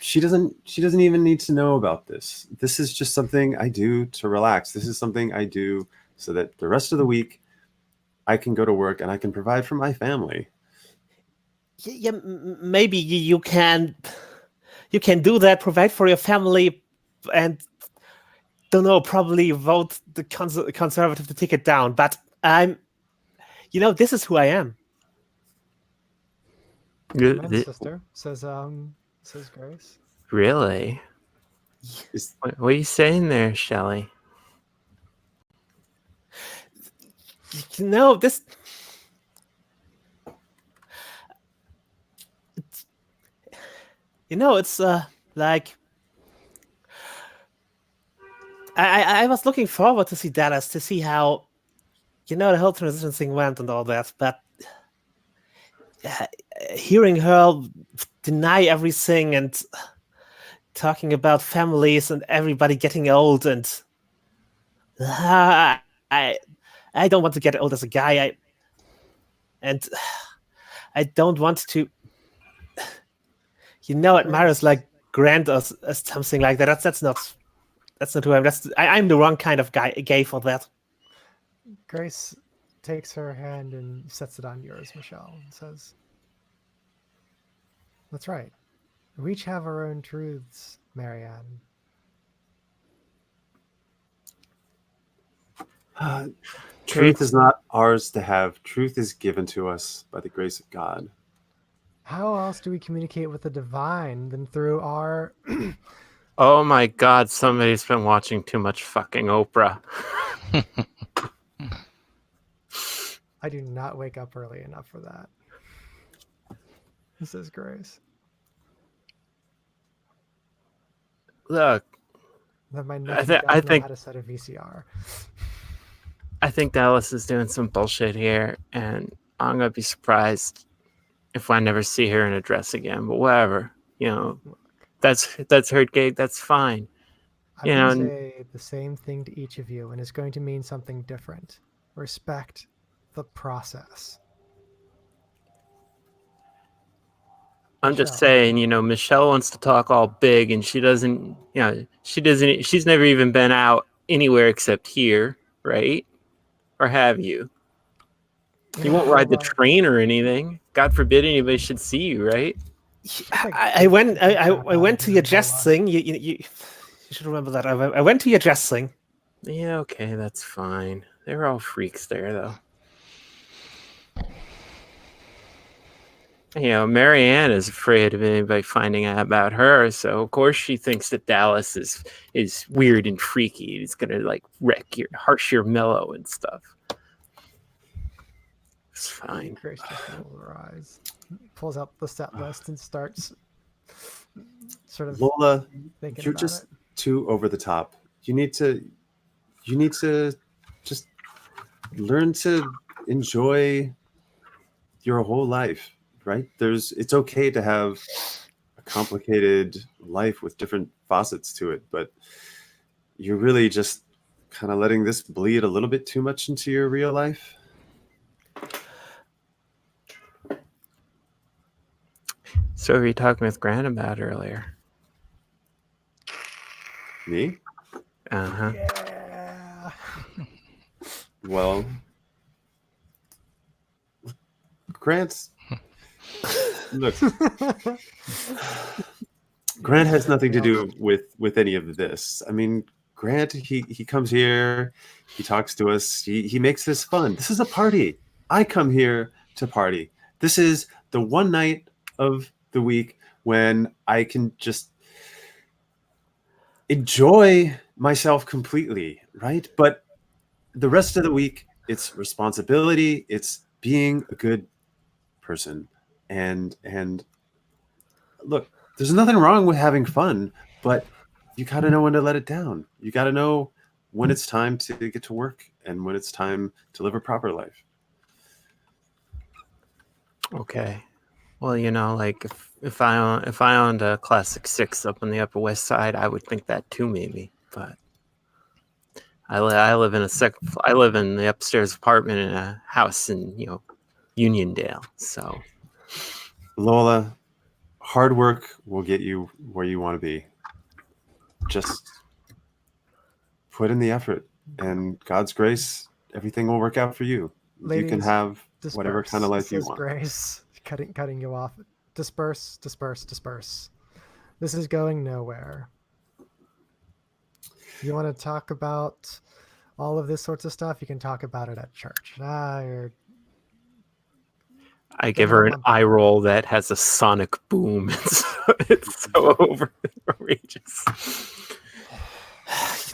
She doesn't even need to know about this. This is just something I do to relax. This is something I do so that the rest of the week I can go to work and I can provide for my family. Yeah, maybe you can do that, provide for your family, and don't know, probably vote the conservative to take it down. But this is who I am. Amen, sister, says Grace. Really? What are you saying there, Shelley? No, this. It's like I was looking forward to see Dallas, to see how the whole transition thing went and all that, but hearing her deny everything and talking about families and everybody getting old, and I don't want to get old as a guy. I don't want to admire us like Grant or something like that. That's not who I am. I'm the wrong kind of gay for that. Grace takes her hand and sets it on yours, Michelle, and says, "That's right. We each have our own truths, Marianne." Truth is not ours to have. Truth is given to us by the grace of God. How else do we communicate with the divine than through our... Oh my God, somebody's been watching too much fucking Oprah. I do not wake up early enough for that. This is Grace. Look, That my I nephew thi- does I know think- how to set a VCR. I think Dallas is doing some bullshit here, and I'm gonna be surprised if I never see her in a dress again. But whatever, that's her gig. That's fine. I You would know, say the same thing to each of you, and it's going to mean something different. Respect the process. I'm just Michelle. saying, Michelle wants to talk all big, and she doesn't. She's never even been out anywhere except here, right? Or have you? You won't ride the train or anything. God forbid anybody should see you, right? I went to your dress thing. You should remember that. I went to your dress thing. Yeah, okay, that's fine. They're all freaks there, though. Marianne is afraid of anybody finding out about her, so of course she thinks that Dallas is weird and freaky. He's gonna like wreck your mellow and stuff. It's fine. Grace just rolls her eyes, pulls out the set list, and starts sort of Lola, thinking you're about just it. too over the top. You need to just learn to enjoy your whole life, right? It's okay to have a complicated life with different facets to it, but you're really just kind of letting this bleed a little bit too much into your real life. So were you talking with Grant about earlier? Me? Uh-huh. Yeah. Well, Grant, look, Grant has nothing to do with any of this. I mean, Grant, he comes here, he talks to us, he makes this fun. This is a party. I come here to party. This is the one night of the week when I can just enjoy myself completely, right? But the rest of the week, it's responsibility, it's being a good person. And look, there's nothing wrong with having fun, but you got to know when to let it down. You got to know when it's time to get to work and when it's time to live a proper life. Okay. Well, like if I owned a Classic 6 up on the Upper West Side, I would think that too, maybe. But I live in I live in the upstairs apartment in a house in Uniondale. So Lola, hard work will get you where you want to be. Just put in the effort, and God's grace, everything will work out for you. You can Ladies, have disperse, whatever kind of life you says want. Grace, cutting you off. Disperse. This is going nowhere. You want to talk about all of this sorts of stuff? You can talk about it at church. I give her an eye roll that has a sonic boom. It's so outrageous.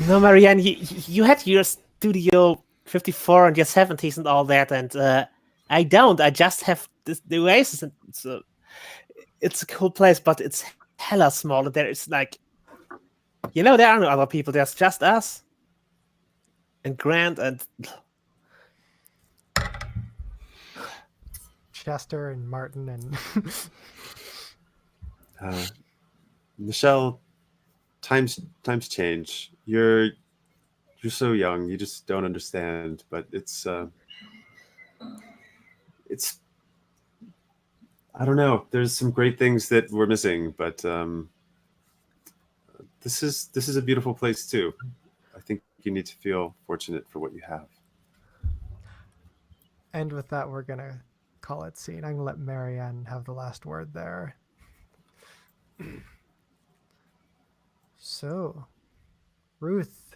Marianne, you had your Studio 54 and your 70s and all that, and I don't. I just have the Oasis, and it's a cool place, but it's hella small. There is there are no other people. There's just us and Grant and Chester and Martin and Michelle, times change. You're so young. You just don't understand. But it's I don't know. There's some great things that we're missing, but this is a beautiful place too. I think you need to feel fortunate for what you have. And with that, we're gonna call it scene. I'm gonna let Marianne have the last word there. So, Ruth,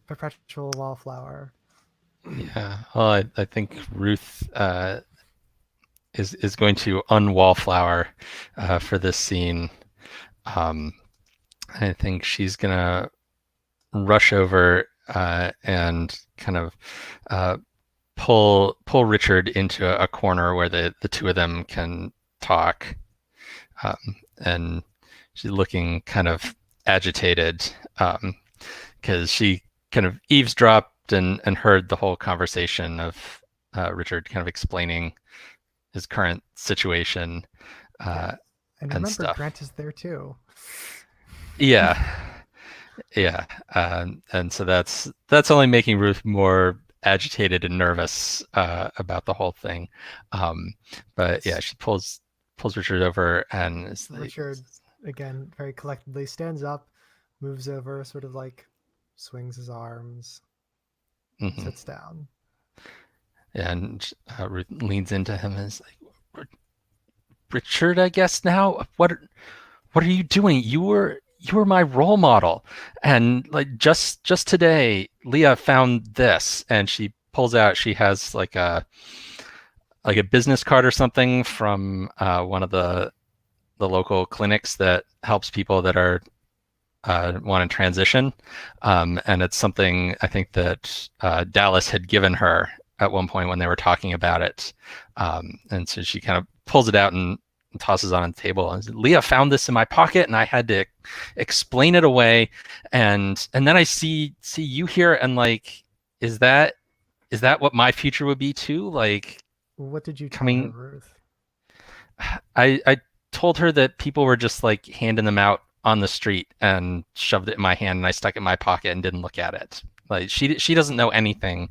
perpetual wallflower. Yeah, well, I think Ruth is going to unwallflower for this scene. I think she's gonna rush over and kind of pull Richard into a corner where the two of them can talk, and she's looking kind of agitated because she kind of eavesdropped and heard the whole conversation of Richard kind of explaining his current situation And remember, stuff. Grant is there too. Yeah. And so that's only making Ruth more agitated and nervous about the whole thing. But yeah, she pulls Richard over, and is like, Richard, again, very collectedly stands up, moves over, sort of like swings his arms, sits down. And Ruth leans into him and is like, Richard, I guess now? What are you doing? You were my role model, and like just today Leah found this, and she pulls out, she has like a like a business card or something from one of the local clinics that helps people that are want to transition, and it's something I think that Dallas had given her at one point when they were talking about it, and so she kind of pulls it out and tosses it on the table and says, Leah found this in my pocket and I had to explain it away, and then I see you here and like, is that what my future would be too? Like, What did you tell her, coming, Ruth? I told her that people were just like handing them out on the street and shoved it in my hand and I stuck it in my pocket and didn't look at it. Like she doesn't know anything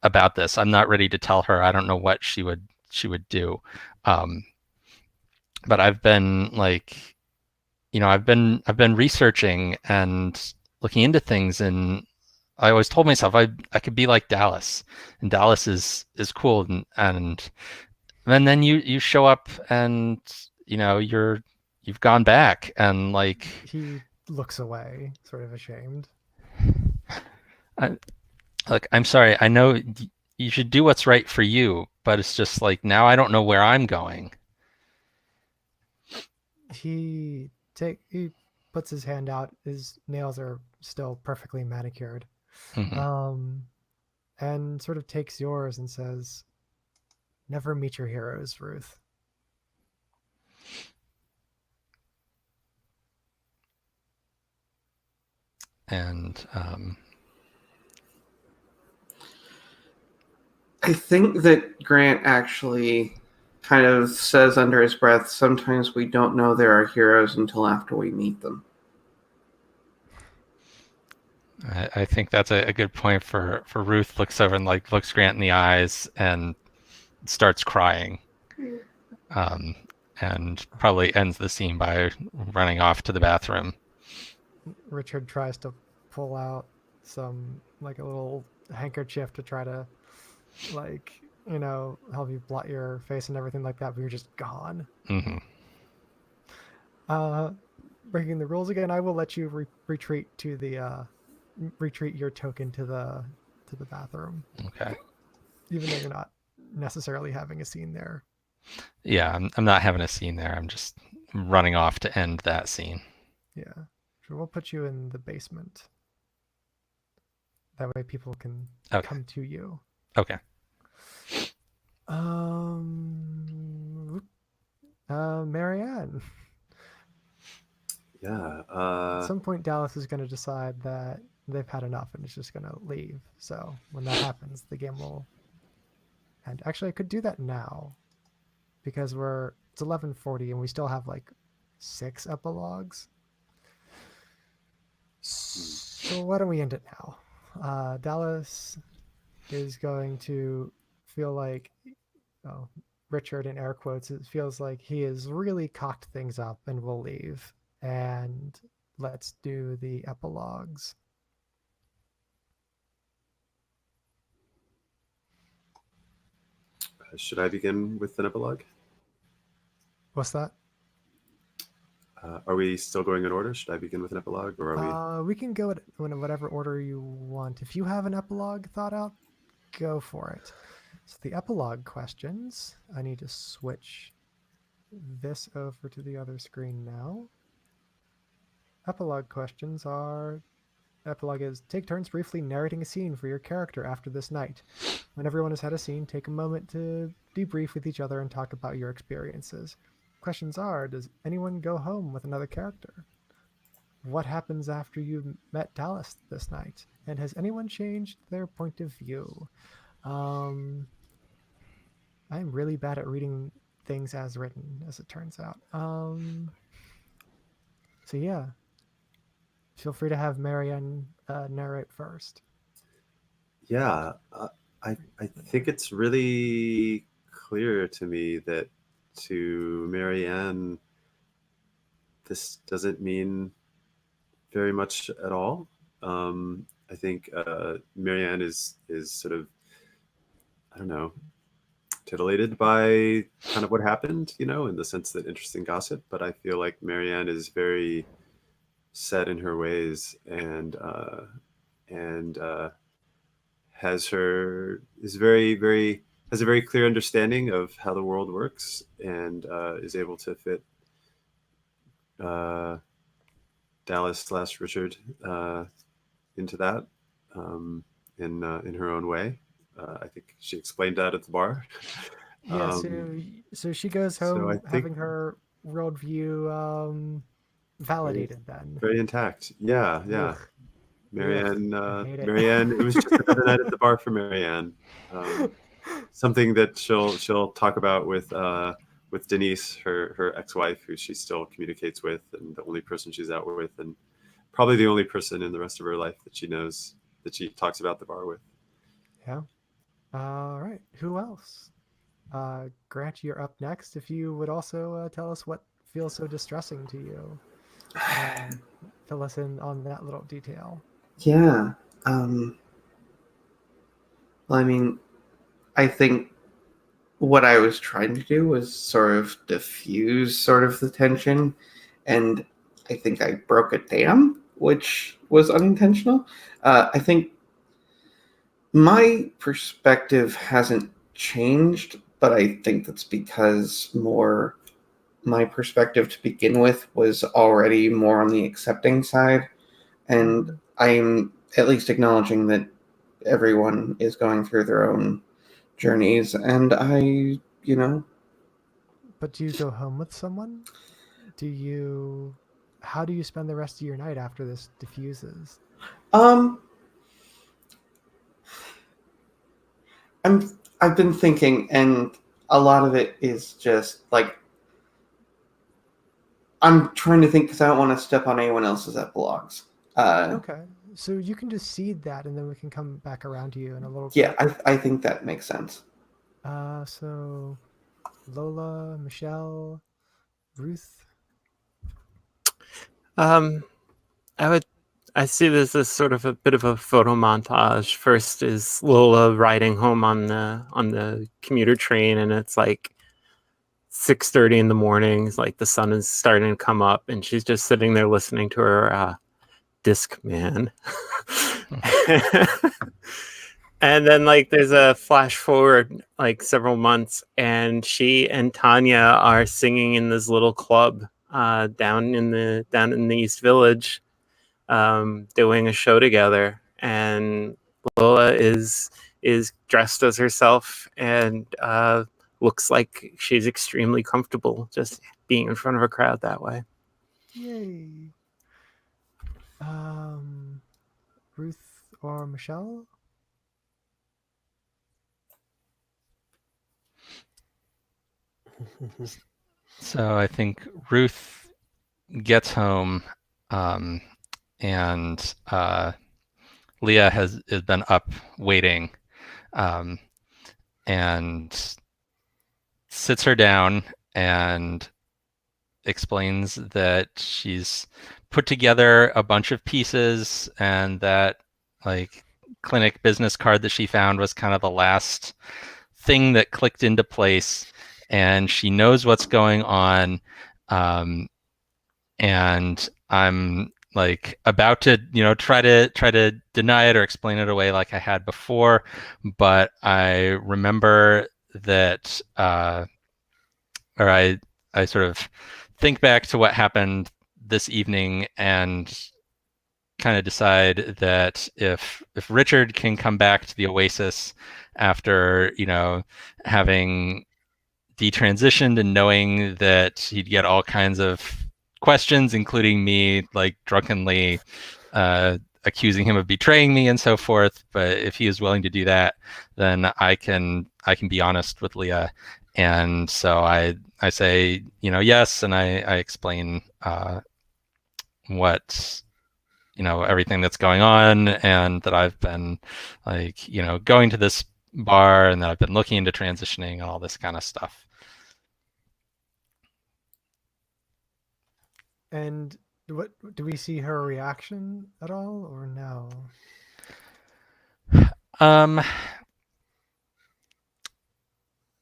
about this. I'm not ready to tell her. I don't know what she would do. But I've been like, I've been researching and looking into things, and I always told myself I could be like Dallas, and Dallas is cool, and then you show up and you've gone back and like, He looks away, sort of ashamed. look, I'm sorry. I know you should do what's right for you, but it's just like now I don't know where I'm going. He puts his hand out. His nails are still perfectly manicured. Mhm. And sort of takes yours and says, "Never meet your heroes, Ruth." And I think that Grant actually kind of says under his breath, sometimes we don't know there are heroes until after we meet them. I think that's a good point for Ruth. Looks over and like looks Grant in the eyes and starts crying, and probably ends the scene by running off to the bathroom. Richard tries to pull out some, like, a little handkerchief to try to, like, help you blot your face and everything like that, but you're just gone. Mm-hmm. Breaking the rules again, I will let you retreat to the retreat your token to the bathroom, Okay. even though you're not necessarily having a scene there. Yeah, I'm not having a scene there. I'm just running off to end that scene. Yeah, so we'll put you in the basement. That way, people can come to you. Okay. Marianne. Yeah. At some point, Dallas is going to decide that they've had enough and it's just going to leave. So when that happens, the game will end. Actually, I could do that now because it's 11:40 and we still have like 6 epilogues. So why don't we end it now? Dallas is going to feel like, Richard in air quotes, it feels like he has really cocked things up and will leave. And let's do the epilogues. Should I begin with an epilogue? What's that? Are we still going in order? Should I begin with an epilogue, or are we? We can go in whatever order you want. If you have an epilogue thought out, go for it. So the epilogue questions, I need to switch this over to the other screen now. Epilogue questions are... Epilogue is, take turns briefly narrating a scene for your character after this night. When everyone has had a scene, take a moment to debrief with each other and talk about your experiences. Questions are, does anyone go home with another character? What happens after you met Dallas this night? And has anyone changed their point of view? I'm really bad at reading things as written, as it turns out. So yeah. Feel free to have Marianne narrate first. Yeah, I think it's really clear to me that to Marianne, this doesn't mean very much at all. I think Marianne is sort of, I don't know, titillated by kind of what happened, in the sense that interesting gossip. But I feel like Marianne is very set in her ways and is very, very has a very clear understanding of how the world works and is able to fit Dallas / Richard into that in her own way. I think she explained that at the bar. Yeah, so she goes So I home think having her worldview very, validated then. very intact. Yeah, yeah. Ugh. Marianne, I hate it. Marianne. It was just another night at the bar for Marianne. Something that she'll talk about with Denise, her ex-wife, who she still communicates with, and the only person she's out with, and probably the only person in the rest of her life that she knows that she talks about the bar with. Yeah. All right. Who else? Grant, you're up next. If you would also tell us what feels so distressing to you, fill us in on that little detail. Yeah. Well, I mean, I think what I was trying to do was sort of diffuse sort of the tension, and I think I broke a dam, which was unintentional. I think my perspective hasn't changed, but I think that's because more my perspective to begin with was already more on the accepting side, and I'm at least acknowledging that everyone is going through their own journeys, and But do you go home with someone? Do you? How do you spend the rest of your night after this diffuses? um I've been thinking, and a lot of it is just like I'm trying to think because I don't want to step on anyone else's epilogues. Okay, so you can just seed that, and then we can come back around to you in a little Yeah, bit. I think that makes sense. So Lola, Michelle, Ruth. I see this as sort of a bit of a photo montage. First is Lola riding home on the commuter train, and it's like 6:30 in the morning. It's like the sun is starting to come up, and she's just sitting there listening to her Discman. And then like there's a flash forward like several months, and she and Tanya are singing in this little club down in the East Village, doing a show together, and Lola is dressed as herself and looks like she's extremely comfortable just being in front of a crowd that way. Yay. Ruth or Michelle? So I think Ruth gets home, and Leah has been up waiting, and sits her down and explains that she's put together a bunch of pieces, and that like clinic business card that she found was kind of the last thing that clicked into place, and she knows what's going on. And I'm like about to try to deny it or explain it away like I had before, but I remember that or I sort of think back to what happened this evening and kind of decide that if Richard can come back to the Oasis after having detransitioned and knowing that he'd get all kinds of questions, including me like drunkenly accusing him of betraying me and so forth, but if he is willing to do that, then I can be honest with Leah. And so I say yes, and I explain what everything that's going on, and that I've been like going to this bar, and that I've been looking into transitioning and all this kind of stuff. And what do we see her reaction at all, or no?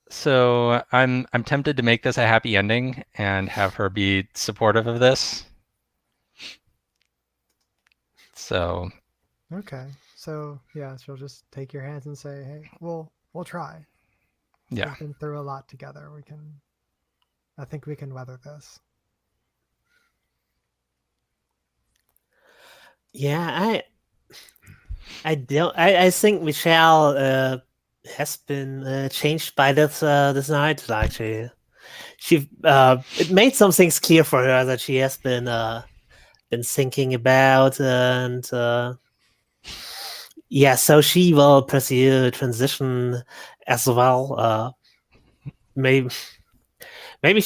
So I'm tempted to make this a happy ending and have her be supportive of this. So Okay, so yeah, she'll just take your hands and say, "Hey, we'll try." Yeah. We've been through a lot together. I think we can weather this. Yeah, I think Michelle has been changed by this night. Like she it made some things clear for her that she has been thinking about, and yeah, so she will pursue transition as well. Maybe maybe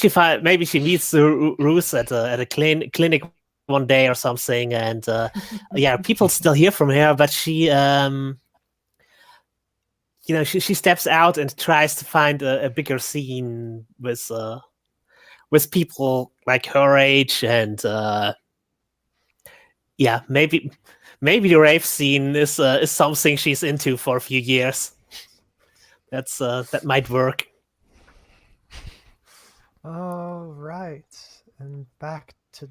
she meets Ruth at a clinic one day or something, and yeah, people still hear from her, but she she steps out and tries to find a bigger scene with people like her age, and yeah, maybe the rave scene is something she's into for a few years. That might work. All right, and back to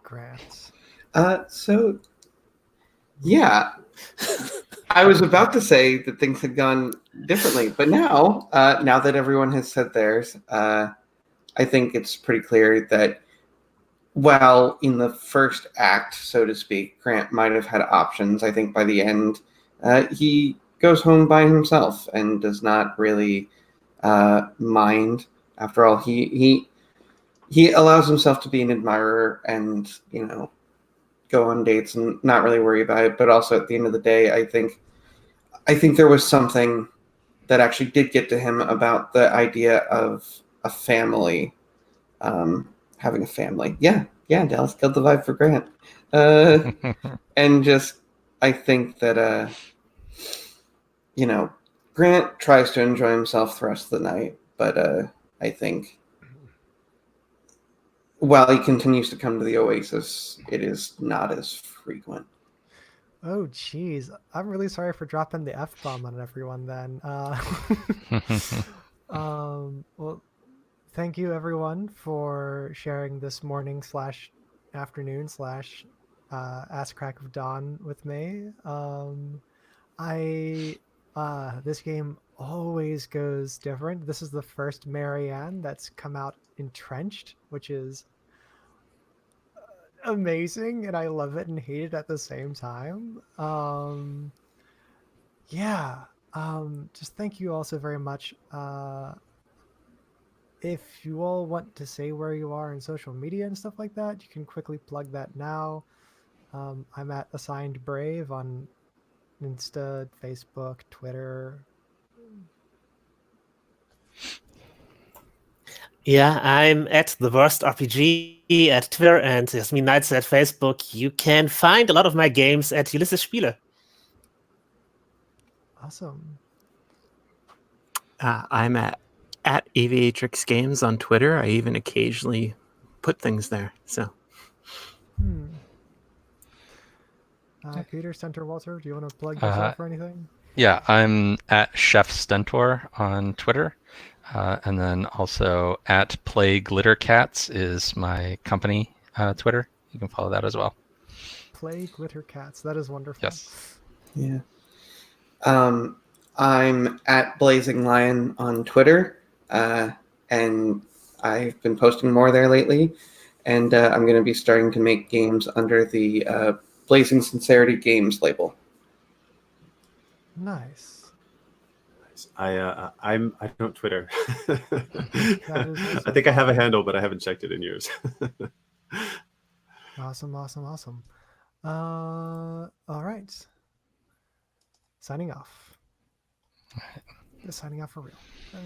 Grant. So yeah, I was about to say that things had gone differently, but now that everyone has said theirs, I think it's pretty clear that while in the first act, so to speak, Grant might have had options, I think by the end, he goes home by himself and does not really mind. After all, he allows himself to be an admirer and, go on dates and not really worry about it. But also at the end of the day, I think there was something that actually did get to him about the idea of a family, having a family. Yeah, Dallas killed the vibe for Grant. And just, I think that, Grant tries to enjoy himself the rest of the night, but I think while he continues to come to the Oasis, it is not as frequent. Oh, geez. I'm really sorry for dropping the F-bomb on everyone then. Well, thank you everyone for sharing this morning / afternoon / ass crack of dawn with me. This game always goes different. This is the first Marianne that's come out entrenched, which is amazing, and I love it and hate it at the same time. Yeah. Just thank you all so very much. If you all want to say where you are in social media and stuff like that, you can quickly plug that now. I'm at Assigned Brave on Insta, Facebook, Twitter. Yeah, I'm at the worst RPG at Twitter and Jasmine Nights at Facebook. You can find a lot of my games at Ulysses Spiele. Awesome. I'm at EVHX Games on Twitter. I even occasionally put things there. So, Peter, Center, Walter, do you want to plug yourself or anything? Yeah, I'm at Chef Stentor on Twitter. And then also at Play Glitter Cats is my company Twitter. You can follow that as well. Play Glitter Cats. That is wonderful. Yes. Yeah. I'm at Blazing Lion on Twitter, and I've been posting more there lately. And I'm going to be starting to make games under the Blazing Sincerity Games label. Nice. I don't Twitter. That is also I think I have a fine. handle, but I haven't checked it in years. Awesome. All right. Signing off. Signing off for real. Okay.